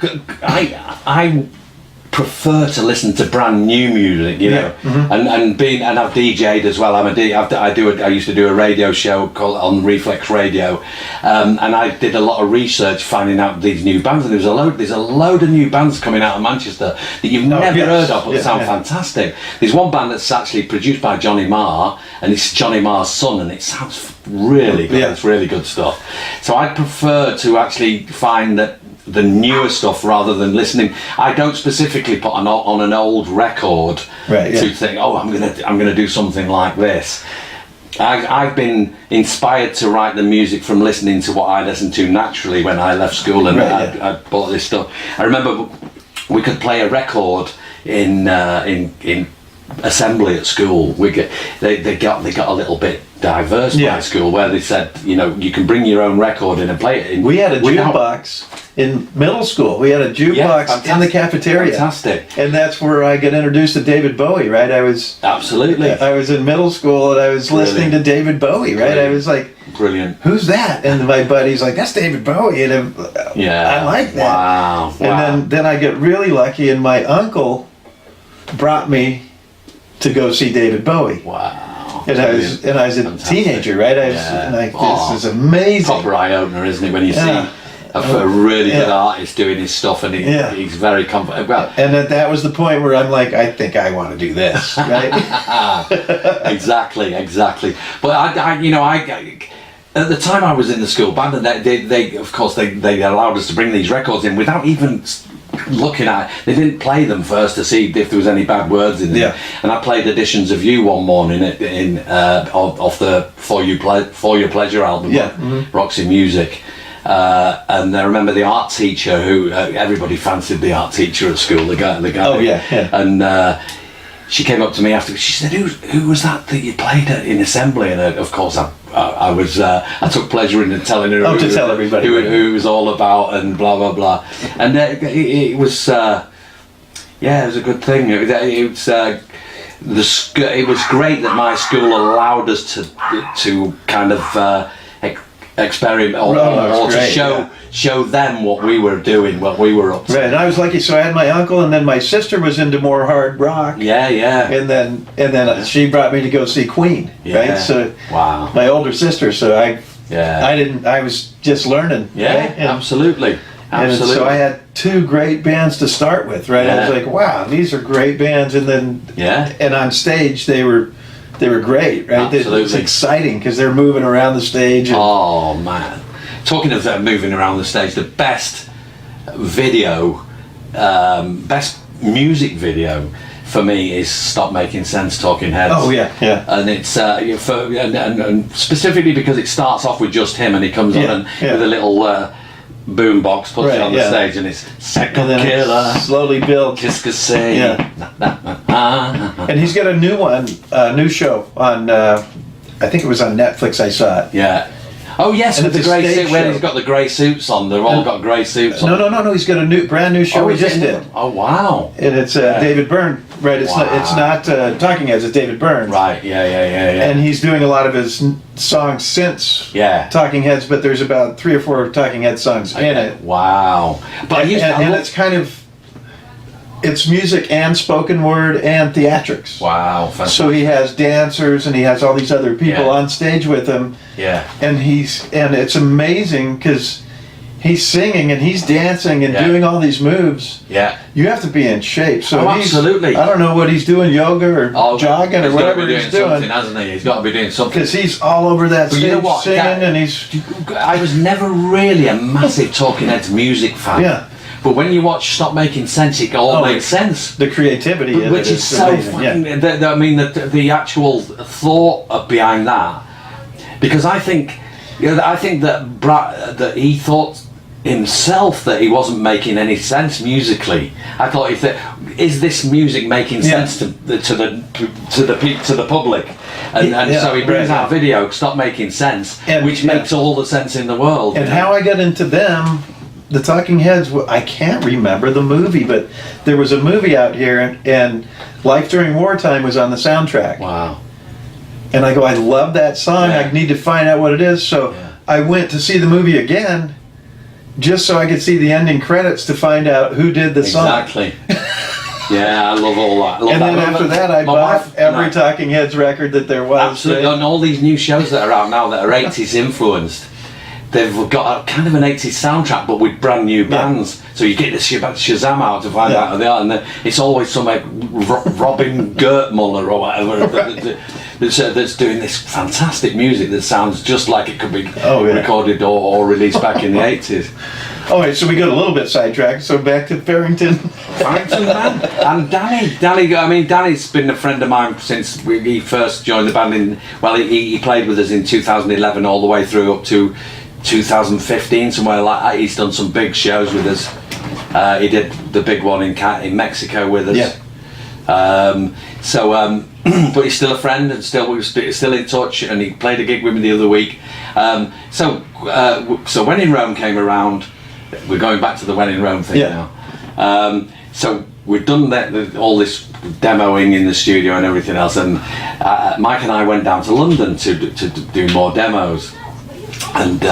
Speaker 3: prefer to listen to brand new music, you know, and I've DJ'd as well. I used to do a radio show called on Reflex Radio, and I did a lot of research finding out these new bands, and there's a load of new bands coming out of Manchester that you've never heard of, but sound fantastic. There's one band that's actually produced by Johnny Marr, and it's Johnny Marr's son, and it sounds really good. It's really good stuff. So I prefer to actually find that the newer stuff rather than listening. I don't specifically put on an old record to think, oh, I'm gonna do something like this. I've been inspired to write the music from listening to what I listened to naturally when I left school, and I bought this stuff. I remember we could play a record in assembly at school. They got a little bit diverse by school, where they said, you know, you can bring your own record in and play it.
Speaker 2: We had a jukebox in middle school. We had a jukebox in the cafeteria.
Speaker 3: Fantastic.
Speaker 2: And that's where I got introduced to David Bowie, right? I was in middle school, and I was listening to David Bowie, right? I was like,
Speaker 3: brilliant.
Speaker 2: Who's that? And my buddy's like, that's David Bowie. And I like that.
Speaker 3: Wow.
Speaker 2: And then I get really lucky, and my uncle brought me to go see David Bowie.
Speaker 3: Wow.
Speaker 2: And I was a teenager, right? This is amazing.
Speaker 3: Proper eye opener, isn't it? When you see a really good artist doing his stuff, and he's very confident. Well,
Speaker 2: and that was the point where I'm like, I think I want to do this, right?
Speaker 3: Exactly. But I at the time I was in the school band, and they of course they allowed us to bring these records in without even looking at it. They didn't play them first to see if there was any bad words in them. And I played editions of You one morning off the For Your Pleasure album, Roxy Music. And I remember the art teacher who everybody fancied the art teacher at school, the guy. And she came up to me after. She said, "Who was that you played in assembly?" And of course, I took pleasure in telling her
Speaker 2: to tell everybody
Speaker 3: who it was all about, and blah blah blah. And it was it was a good thing. It was great that my school allowed us to kind of experiment or to show them what we were doing, what we were up to.
Speaker 2: Right, and I was lucky, so I had my uncle, and then my sister was into more hard rock. And then she brought me to go see Queen. Right, so my older sister. So I was just learning. Right?
Speaker 3: Absolutely.
Speaker 2: And so I had two great bands to start with. Right, I was like, wow, these are great bands, and then and on stage they were great, right?
Speaker 3: Absolutely.
Speaker 2: It's exciting because they're moving around the stage.
Speaker 3: Oh man, talking of moving around the stage, the best video, best music video for me is Stop Making Sense, Talking Heads.
Speaker 2: Oh yeah.
Speaker 3: And it's and specifically because it starts off with just him, and he comes on with a little boom box, puts it on the stage, and it's Second Killer,
Speaker 2: slowly builds.
Speaker 3: Qu'est-ce que c'est?
Speaker 2: And he's got a new show on, I think it was on Netflix, I saw it.
Speaker 3: Oh yes,
Speaker 2: And
Speaker 3: with the
Speaker 2: it's a
Speaker 3: grey
Speaker 2: stage
Speaker 3: suit. Where
Speaker 2: show.
Speaker 3: he's got the grey suits on. They've all got grey suits on.
Speaker 2: No. He's got a brand new show he
Speaker 3: is it
Speaker 2: just
Speaker 3: in
Speaker 2: did.
Speaker 3: Oh wow.
Speaker 2: And it's David Byrne, right? It's not Talking Heads. It's David Byrne.
Speaker 3: Right. Yeah.
Speaker 2: And he's doing a lot of his songs since Talking Heads, but there's about 3 or 4 Talking Heads songs in it.
Speaker 3: Wow. But
Speaker 2: and it's kind of, it's music and spoken word and theatrics.
Speaker 3: Wow. Fantastic.
Speaker 2: So he has dancers and he has all these other people on stage with him.
Speaker 3: Yeah.
Speaker 2: And it's amazing because he's singing and he's dancing and doing all these moves.
Speaker 3: Yeah.
Speaker 2: You have to be in shape. So
Speaker 3: absolutely.
Speaker 2: I don't know what he's doing, yoga or jogging or whatever he's doing.
Speaker 3: Something, hasn't he? He's got to be doing something.
Speaker 2: Because he's all over that stage,
Speaker 3: you know what?
Speaker 2: singing and he's...
Speaker 3: I was never really a massive Talking Heads music fan.
Speaker 2: Yeah.
Speaker 3: But when you watch Stop Making Sense, it all makes sense.
Speaker 2: The creativity in
Speaker 3: which
Speaker 2: it
Speaker 3: is so
Speaker 2: amazing.
Speaker 3: fucking... I mean, the actual thought behind that... Because I think that he thought himself that he wasn't making any sense musically. I thought, is this music making sense to the public? And so he brings out a video, Stop Making Sense, which makes all the sense in the world.
Speaker 2: And how I got into them, the Talking Heads, I can't remember the movie, but there was a movie out here, and Life During Wartime was on the soundtrack.
Speaker 3: Wow.
Speaker 2: And I go, I love that song. I need to find out what it is. So I went to see the movie again, just so I could see the ending credits to find out who did the song.
Speaker 3: Exactly. Yeah, I love all that.
Speaker 2: And then after that, I bought every Talking Heads record that there was.
Speaker 3: Absolutely. And all these new shows that are out now that are 80s influenced, they've got a kind of an 80s soundtrack, but with brand new bands. So you get the Shazam out to find out who they are, and then it's always some like Robin Gertmuller or whatever that's doing this fantastic music that sounds just like it could be recorded or released back in the 80s.
Speaker 2: All right, so we got a little bit sidetracked. So back to Farrington.
Speaker 3: Farrington, man. And Danny. I mean, Danny's been a friend of mine since he first joined the band. He played with us in 2011 all the way through up to 2015, somewhere like that. He's done some big shows with us. He did the big one in Mexico with us. Yeah. But he's still a friend, and we're still in touch. And he played a gig with me the other week. So When in Rome came around. We're going back to the When in Rome thing now. So we've done all this demoing in the studio and everything else, and Mike and I went down to London to do more demos. And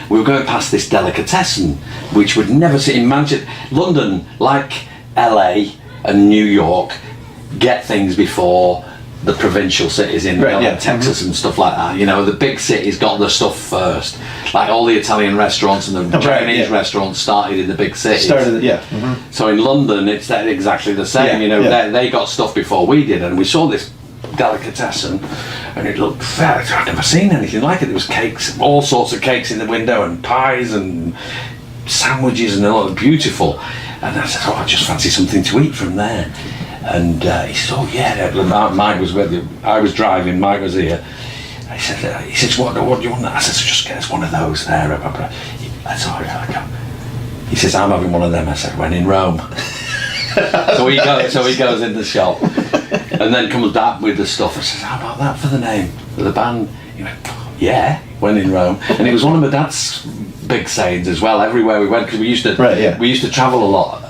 Speaker 3: we were going past this delicatessen, which we'd never seen in Manchester. London, like LA and New York, get things before the provincial cities in Texas and stuff like that. You know, the big cities got the stuff first. Like all the Italian restaurants and the Chinese restaurants started in the big cities. So in London, it's exactly the same. They got stuff before we did, and we saw this delicatessen, and it looked fat. I'd never seen anything like it. There was cakes, all sorts of cakes in the window, and pies and sandwiches, and they looked beautiful. And I said, I just fancy something to eat from there. And he said, Mike was with you. I was driving, Mike was here. He says, what do you want? I said, just get us one of those there. That's all right. He says, I'm having one of them. I said, When in Rome. So he goes in the shop, and then comes back with the stuff. I says, how about that for the name for the band? He went, When in Rome. And it was one of my dad's big sayings as well. Everywhere we went, because we used to travel a lot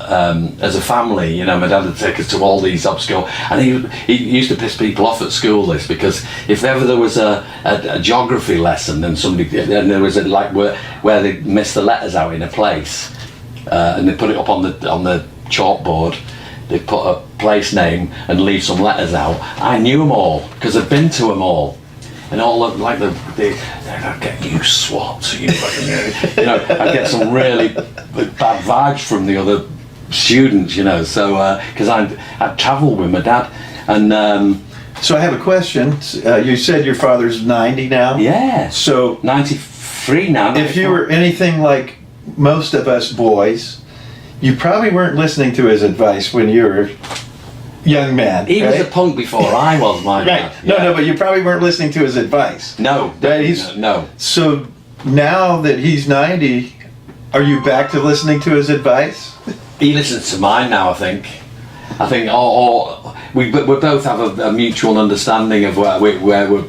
Speaker 3: as a family. My dad would take us to all these obscure, and he used to piss people off at school because if ever there was a geography lesson and there was where they missed the letters out in a place, and they put it up on the chalkboard, they put a place name and leave some letters out. I knew them all because I'd been to them all. And all like I'd get you swat, you fucking, I'd get some really bad vibes from the other students, So because I'd travel with my dad, and
Speaker 2: so I have a question. You said your father's 90 now.
Speaker 3: Yeah.
Speaker 2: So
Speaker 3: 93 now.
Speaker 2: If you were anything like most of us boys, you probably weren't listening to his advice when you were young man.
Speaker 3: He was a punk before I was, my dad.
Speaker 2: Yeah. No, but you probably weren't listening to his advice.
Speaker 3: No.
Speaker 2: Right?
Speaker 3: No.
Speaker 2: So now that he's 90, are you back to listening to his advice?
Speaker 3: He listens to mine now, I think. We both have a mutual understanding of where we're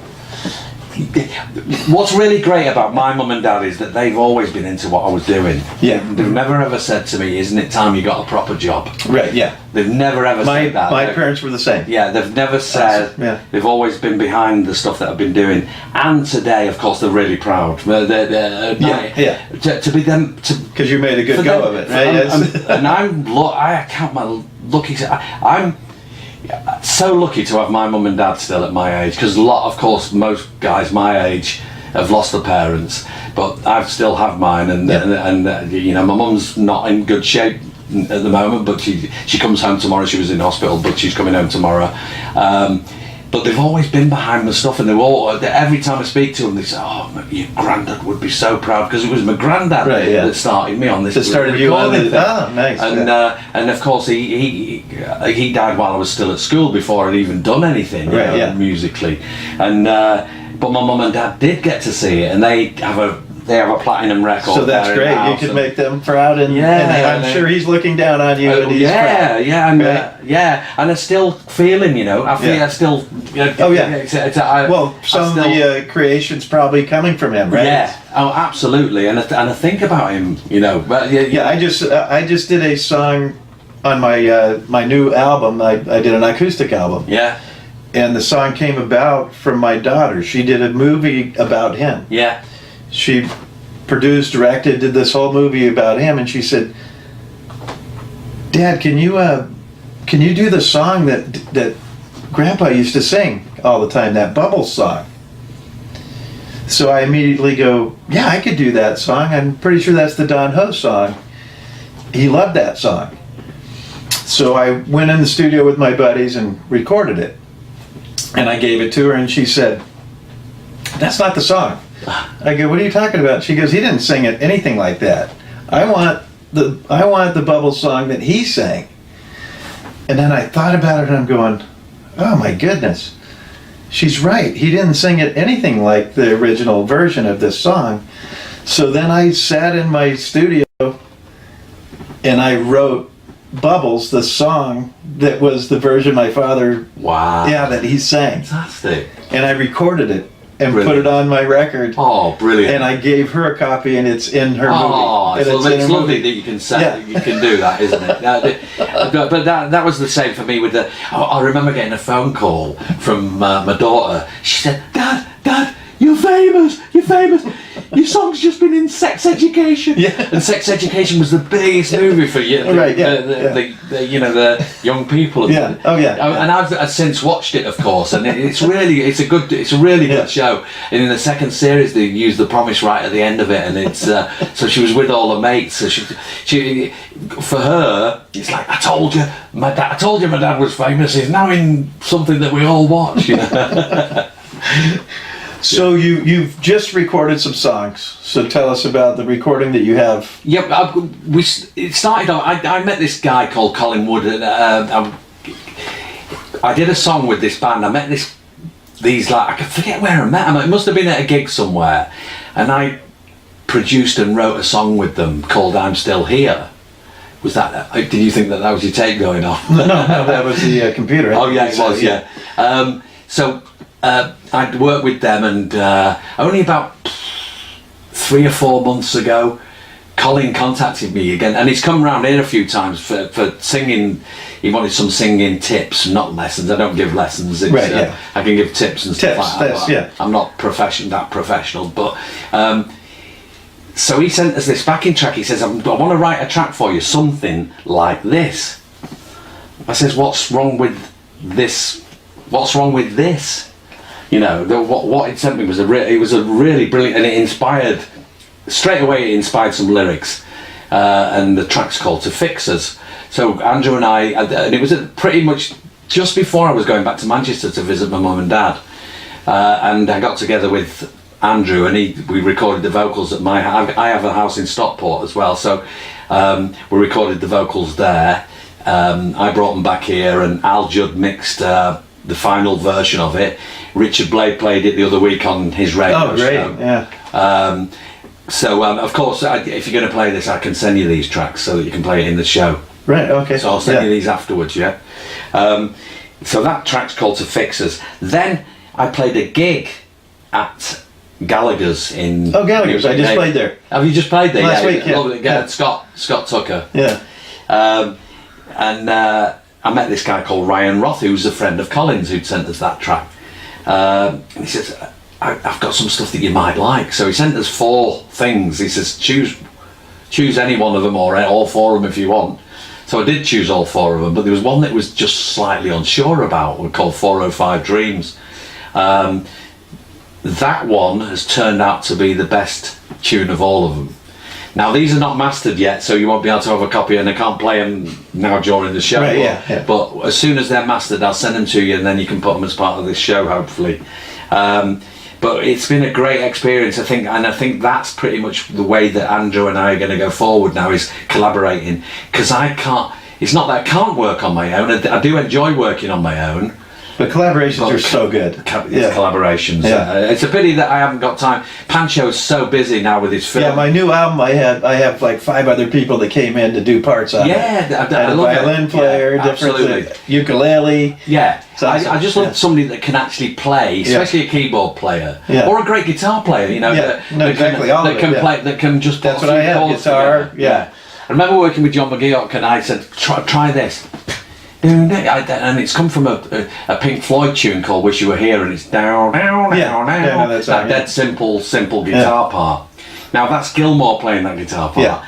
Speaker 3: what's really great about my mum and dad is that they've always been into what I was doing.
Speaker 2: Yeah.
Speaker 3: They've never ever said to me, "Isn't it time you got a proper job?"
Speaker 2: Right. Yeah.
Speaker 3: They've never ever said that.
Speaker 2: My parents were the same.
Speaker 3: Yeah, they've never said.
Speaker 2: Yeah.
Speaker 3: They've always been behind the stuff that I've been doing, and today, of course, they're really proud. To be them
Speaker 2: because you made a good go of it, right?
Speaker 3: And I count my lucky. I'm so lucky to have my mum and dad still at my age, because most guys my age have lost their parents, but I still have mine, and my mum's not in good shape at the moment, but she comes home tomorrow. She was in hospital, but she's coming home tomorrow. But they've always been behind the stuff, and every time I speak to them, they say, "Oh, your granddad would be so proud," because it was my granddad that started me on this.
Speaker 2: That started you on this. Oh, nice.
Speaker 3: And of course, he died while I was still at school, before I'd even done anything musically. And but my mum and dad did get to see it, and they have a platinum record.
Speaker 2: So that's great. You can make them proud, and I'm sure he's looking down on you. And he's proud.
Speaker 3: And I still feel him. I feel I still.
Speaker 2: Some of the creation's probably coming from him, right?
Speaker 3: Yeah. Oh, absolutely. And I think about him. But
Speaker 2: I just did a song on my new album. I did an acoustic album.
Speaker 3: Yeah.
Speaker 2: And the song came about from my daughter. She did a movie about him.
Speaker 3: Yeah.
Speaker 2: She produced, directed, did this whole movie about him, and she said, "Dad, can you do the song that Grandpa used to sing all the time, that Bubbles song?" So I immediately go, "Yeah, I could do that song. I'm pretty sure that's the Don Ho song." He loved that song. So I went in the studio with my buddies and recorded it. And I gave it to her, and she said, "That's not the song." I go, "What are you talking about?" She goes, "He didn't sing it anything like that. I want the Bubbles song that he sang." And then I thought about it, and I'm going, "Oh my goodness, she's right. He didn't sing it anything like the original version of this song." So then I sat in my studio and I wrote Bubbles, the song that was the version my father that he sang.
Speaker 3: Fantastic.
Speaker 2: And I recorded it and put it on my record.
Speaker 3: Oh, brilliant.
Speaker 2: And I gave her a copy, and it's in her movie.
Speaker 3: Oh, it's lovely that you can say that you can do that, isn't it? But that was the same for me with the... I remember getting a phone call from my daughter. She said, Dad, you're famous. Your song's just been in Sex Education. Yeah. And Sex Education was the biggest movie for you. The young people.
Speaker 2: Yeah. Oh yeah.
Speaker 3: And I've since watched it, of course, and it's a really good show. And in the second series, they use The Promise right at the end of it, and it's so she was with all her mates. So she for her, it's like, I told you my dad was famous. He's now in something that we all watch.
Speaker 2: So you've just recorded some songs. So tell us about the recording that you have.
Speaker 3: Yep, it started. I met this guy called Colin Wood, and I did a song with this band. I met these I can forget where I met them. It must have been at a gig somewhere, and I produced and wrote a song with them called "I'm Still Here." Was that? Did you think that was your tape going on?
Speaker 2: No, that was the computer.
Speaker 3: Oh yeah, it was. Yeah. I'd worked with them, and only about 3 or 4 months ago, Colin contacted me again, and he's come round here a few times for singing. He wanted some singing tips, not lessons. I don't give lessons. I can give tips and stuff like that. I'm not professional, but so he sent us this backing track. He says, I want to write a track for you, something like this. I says, what's wrong with this? What it sent me was a really brilliant, and it inspired some lyrics, and the track's called "To Fix Us." So Andrew and it was pretty much just before I was going back to Manchester to visit my mum and dad, and I got together with Andrew, and we recorded the vocals at my house. I have a house in Stockport as well, so we recorded the vocals there. I brought them back here, and Al Judd mixed the final version of it. Richard Blade played it the other week on his radio show.
Speaker 2: Yeah.
Speaker 3: Of course, if you're going to play this, I can send you these tracks so that you can play it in the show.
Speaker 2: Right, okay.
Speaker 3: So I'll send you these afterwards, yeah? So that track's called "To Fix Us." Then I played a gig at Gallagher's in.
Speaker 2: Oh, Gallagher's! I just played there.
Speaker 3: Have you just played there?
Speaker 2: Last week, yeah.
Speaker 3: Lovely.
Speaker 2: Yeah.
Speaker 3: Scott Tucker.
Speaker 2: Yeah.
Speaker 3: And I met this guy called Ryan Roth, who was a friend of Colin's, who'd sent us that track. And he says, I've got some stuff that you might like. So he sent us 4 things. He says, choose any one of them or all 4 of them if you want. So I did choose all 4 of them, but there was one that was just slightly unsure about. We're called 405 Dreams. That one has turned out to be the best tune of all of them. Now these are not mastered yet, so you won't be able to have a copy, and I can't play them now during the show.
Speaker 2: Right, yeah.
Speaker 3: But as soon as they're mastered, I'll send them to you, and then you can put them as part of this show, hopefully. But it's been a great experience, I think, and I think that's pretty much the way that Andrew and I are going to go forward now, is collaborating. Because I can't. It's not that I can't work on my own. I do enjoy working on my own.
Speaker 2: But collaborations are so good.
Speaker 3: It's collaborations.
Speaker 2: Yeah.
Speaker 3: It's a pity that I haven't got time. Pancho's so busy now with his film.
Speaker 2: Yeah, my new album, I have like 5 other people that came in to do parts on it.
Speaker 3: Yeah, I
Speaker 2: a
Speaker 3: love
Speaker 2: violin
Speaker 3: it.
Speaker 2: player,
Speaker 3: Yeah,
Speaker 2: different
Speaker 3: absolutely.
Speaker 2: ukulele.
Speaker 3: Yeah,
Speaker 2: Awesome.
Speaker 3: I just love somebody that can actually play, especially a keyboard player or a great guitar player. You know, that can just.
Speaker 2: That's what I have. Guitar.
Speaker 3: Together. Yeah. I remember working with John McGeoch, and I said, try this. And it's come from a Pink Floyd tune called "Wish You Were Here," and it's down.
Speaker 2: That's
Speaker 3: that dead simple guitar part. Now that's Gilmour playing that guitar part.
Speaker 2: Yeah.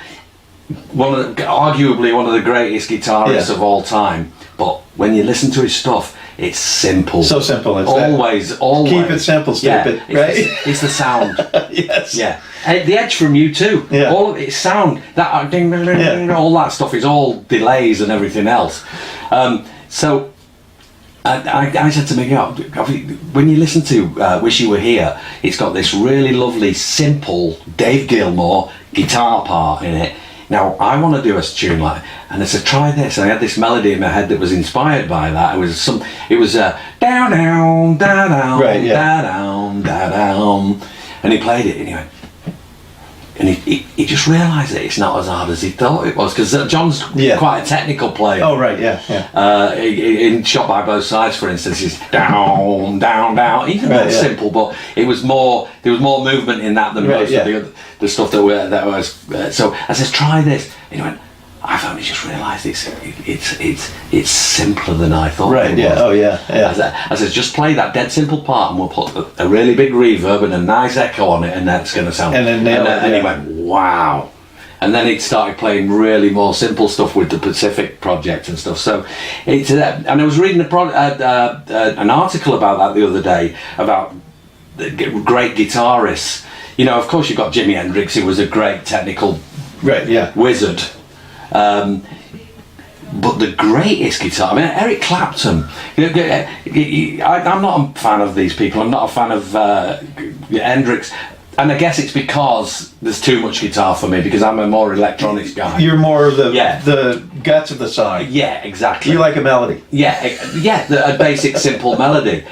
Speaker 3: Arguably one of the greatest guitarists of all time. But when you listen to his stuff, it's simple.
Speaker 2: So simple. It's
Speaker 3: always.
Speaker 2: Keep it simple, stupid.
Speaker 3: Yeah,
Speaker 2: right?
Speaker 3: It's the sound.
Speaker 2: Yes.
Speaker 3: Yeah. The Edge from U2.
Speaker 2: Yeah.
Speaker 3: All of its sound. That ding, ding, ding, all that stuff is all delays and everything else. So I said to Miguel, when you listen to "Wish You Were Here," it's got this really lovely, simple Dave Gilmour guitar part in it. Now I want to do a tune like, and I said, try this. And I had this melody in my head that was inspired by that. It was down down da down da down da down, and he played it and he went, and he just realised that it's not as hard as he thought it was, because John's quite a technical player.
Speaker 2: Oh right, yeah.
Speaker 3: In Shot by Both Sides, for instance, it's down down down. Even that's simple, but there was more movement in that than most of the stuff that was. So I said, try this. And he went, I've only just realised it's simpler than I thought.
Speaker 2: Right.
Speaker 3: It was.
Speaker 2: Yeah. Oh yeah.
Speaker 3: I said, just play that dead simple part, and we'll put a really big reverb and a nice echo on it, and that's going to sound.
Speaker 2: And
Speaker 3: he went, wow. And then he started playing really more simple stuff with the Pacific Project and stuff. So it's and I was reading an article about that the other day about the great guitarists. You know, of course, you've got Jimi Hendrix, who was a great technical wizard. But the greatest guitar, I mean, Eric Clapton. I'm not a fan of these people. I'm not a fan of Hendrix. And I guess it's because there's too much guitar for me, because I'm a more electronics guy.
Speaker 2: You're more of the guts of the song.
Speaker 3: Yeah, exactly.
Speaker 2: You like a melody.
Speaker 3: Yeah, a basic simple melody.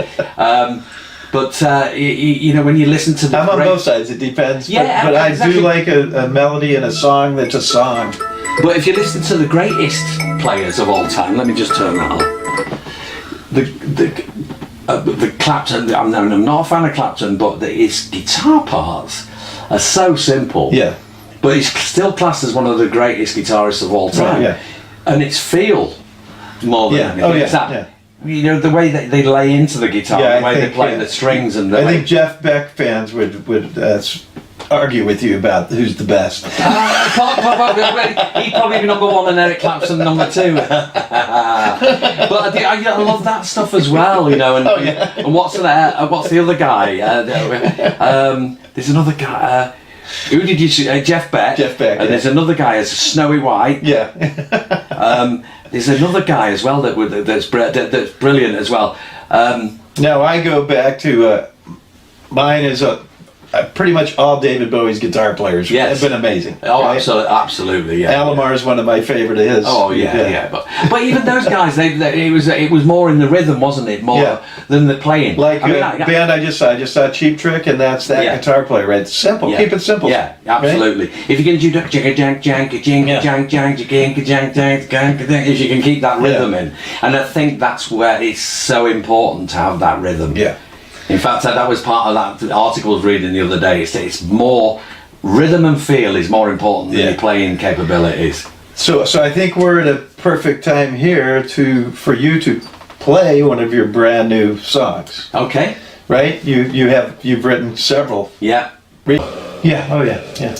Speaker 3: But you know, when you listen to the
Speaker 2: I'm on both sides. It depends.
Speaker 3: Yeah,
Speaker 2: but
Speaker 3: exactly.
Speaker 2: I do like a melody and a song that's a song.
Speaker 3: But if you listen to the greatest players of all time, let me just turn that on. The Clapton. I'm not a fan of Clapton, but his guitar parts are so simple.
Speaker 2: Yeah.
Speaker 3: But he's still classed as one of the greatest guitarists of all time.
Speaker 2: Right, yeah.
Speaker 3: And it's feel more than anything.
Speaker 2: Oh yeah.
Speaker 3: It's that, you know, the way that they lay into the guitar, the way they play the strings, and
Speaker 2: I think Jeff Beck fans would argue with you about who's the best.
Speaker 3: He'd probably be number 1 and Eric Clapton number 2. But I love that stuff as well, you know. And what's the other guy? There's another guy. Who did you see? Jeff Beck.
Speaker 2: Jeff Beck.
Speaker 3: And there's another guy as Snowy White.
Speaker 2: Yeah.
Speaker 3: There's another guy as well that's brilliant as well.
Speaker 2: Now I go back to mine is pretty much all David Bowie's guitar players.
Speaker 3: Yes.
Speaker 2: Have been amazing.
Speaker 3: Oh,
Speaker 2: right?
Speaker 3: absolutely, yeah.
Speaker 2: Alomar is one of my favorite of his.
Speaker 3: Oh yeah. But even those guys, it was more in the rhythm, wasn't it? More than the playing.
Speaker 2: Like band I just saw Cheap Trick, and that's that guitar player. Right, simple. Keep it simple.
Speaker 3: Yeah, absolutely. Right? If you can do if you can keep that rhythm in, and I think that's where it's so important to have that rhythm.
Speaker 2: Yeah.
Speaker 3: In fact, that was part of that article I was reading the other day. It's more rhythm and feel is more important than your playing capabilities.
Speaker 2: So I think we're at a perfect time here for you to play one of your brand new songs.
Speaker 3: Okay.
Speaker 2: Right? You've written several.
Speaker 3: Yeah.
Speaker 2: Yeah. Oh yeah. Yeah.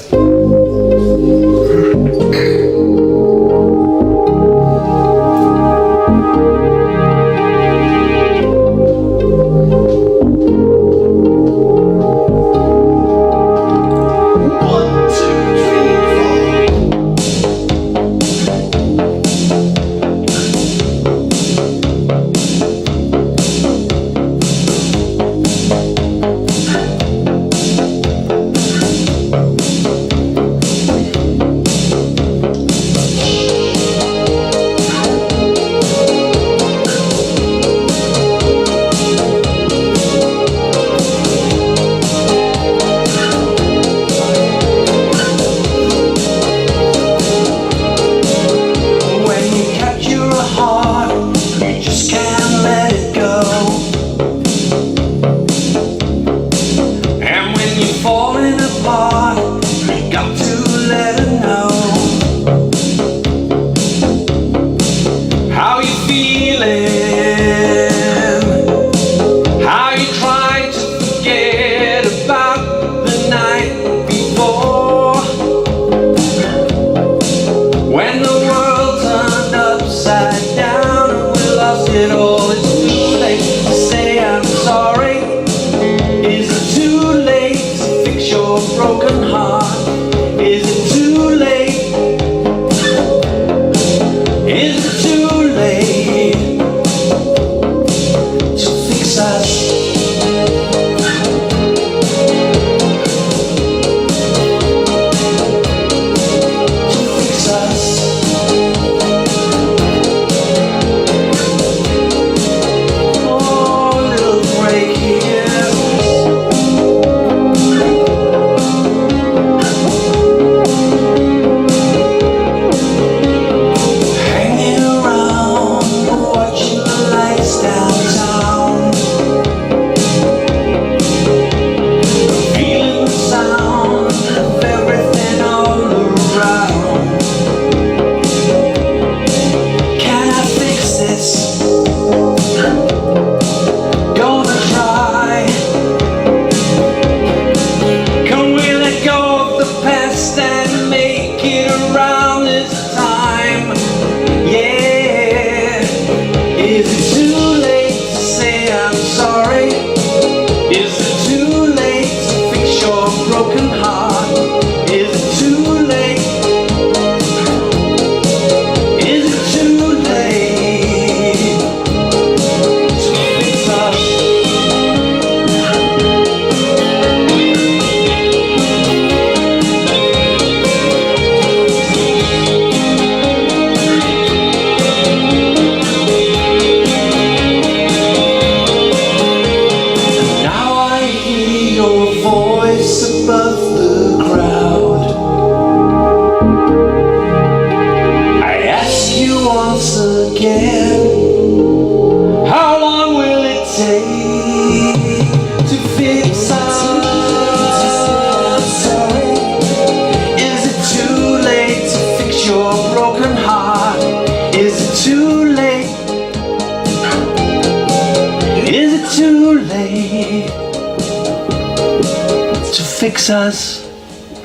Speaker 3: Fix us.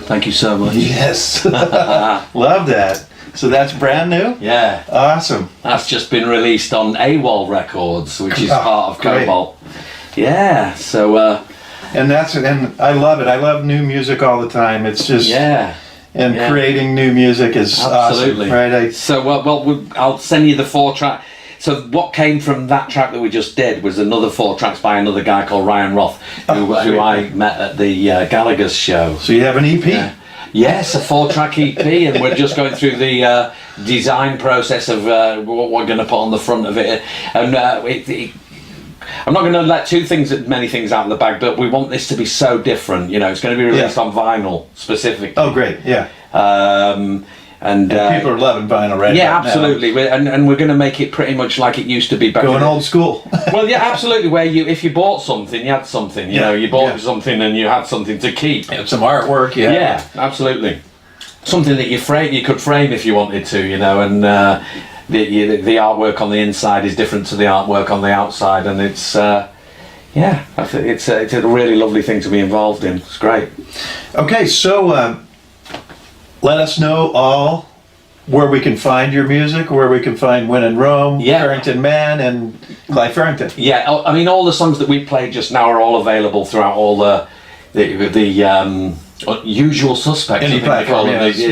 Speaker 3: Thank you so much.
Speaker 2: Yes. Love that. So that's brand new?
Speaker 3: Yeah.
Speaker 2: Awesome.
Speaker 3: That's just been released on AWOL Records, which is part of
Speaker 2: great.
Speaker 3: Cobalt. Yeah. So
Speaker 2: and I love it. I love new music all the time. It's just creating new music is
Speaker 3: absolutely
Speaker 2: awesome. Right?
Speaker 3: So I'll send you the 4-track. So what came from that track that we just did was another 4 tracks by another guy called Ryan Roth, who I met at the Gallagher's show.
Speaker 2: So you have an EP?
Speaker 3: Yes, a 4-track EP, and we're just going through the design process of what we're going to put on the front of it. And I'm not going to let many things out of the bag, but we want this to be so different. You know, it's going to be released on vinyl specifically.
Speaker 2: Oh, great! Yeah.
Speaker 3: And
Speaker 2: people are loving vinyl right
Speaker 3: yeah,
Speaker 2: now.
Speaker 3: absolutely. And we're going to make it pretty much like it used to be back.
Speaker 2: Going old school.
Speaker 3: Well, yeah, absolutely. Where if you bought something, you had something. You know, you bought something and you had something to keep.
Speaker 2: Some artwork.
Speaker 3: Yeah, absolutely. Something that you could frame if you wanted to. You know, and the artwork on the inside is different to the artwork on the outside, and it's yeah, I think it's a really lovely thing to be involved in. It's great.
Speaker 2: Okay, so let us know all where we can find your music, where we can find When in Rome, Farrington Man, and Clive Farrington. Yeah,
Speaker 3: I mean, all the songs that we played just now are all available throughout all the usual suspects.
Speaker 2: Any platform,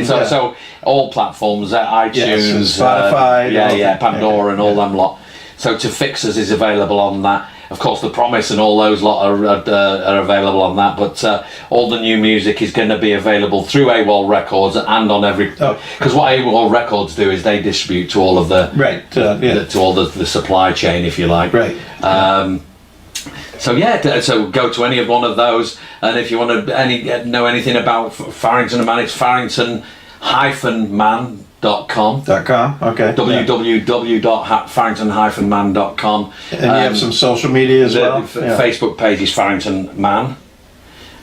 Speaker 3: so all platforms, iTunes,
Speaker 2: Spotify,
Speaker 3: Pandora, and all them lot. So To Fix Us is available on that. Of course, The Promise and all those lot are available on that, but all the new music is going to be available through AWOL Records and on every... Because what AWOL Records do is they distribute to all of the... to all the supply chain, if you like.
Speaker 2: Right.
Speaker 3: So go to any of one of those, and if you want to know anything about Farrington and Man, it's Farrington-Man.com.
Speaker 2: Okay.
Speaker 3: www.farrington-man.com.
Speaker 2: And you have some social media as well?
Speaker 3: Facebook page is Farrington Man.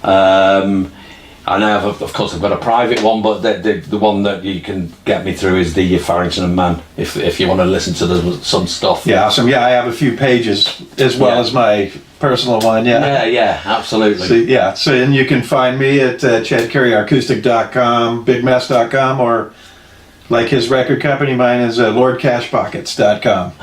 Speaker 3: I know, of course, I've got a private one, but the one that you can get me through is the Farrington and Man, if you want to listen to some stuff.
Speaker 2: Yeah, awesome. Yeah, I have a few pages as well as my personal one.
Speaker 3: Yeah, absolutely.
Speaker 2: So and you can find me at ChadCurryAcoustic.com, BigMess.com, or like his record company, mine is LordCashPockets.com.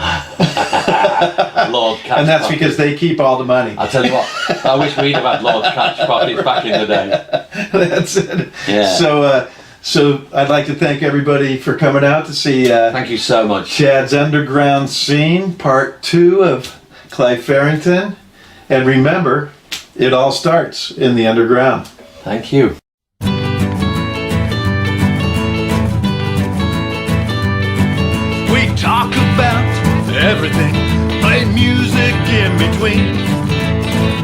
Speaker 3: Lord Cash
Speaker 2: And that's
Speaker 3: Pockets.
Speaker 2: because they keep all the money.
Speaker 3: I'll tell you what, I wish we'd have had Lord Cash Pockets back in the day.
Speaker 2: That's it.
Speaker 3: Yeah.
Speaker 2: So I'd like to thank everybody for coming out to see
Speaker 3: thank you so much.
Speaker 2: Chad's Underground Scene, Part 2 of Clive Farrington. And remember, it all starts in the underground.
Speaker 3: Thank you.
Speaker 1: We talk about everything, play music in between.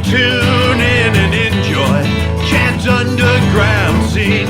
Speaker 1: Tune in and enjoy Chad's Underground Scene.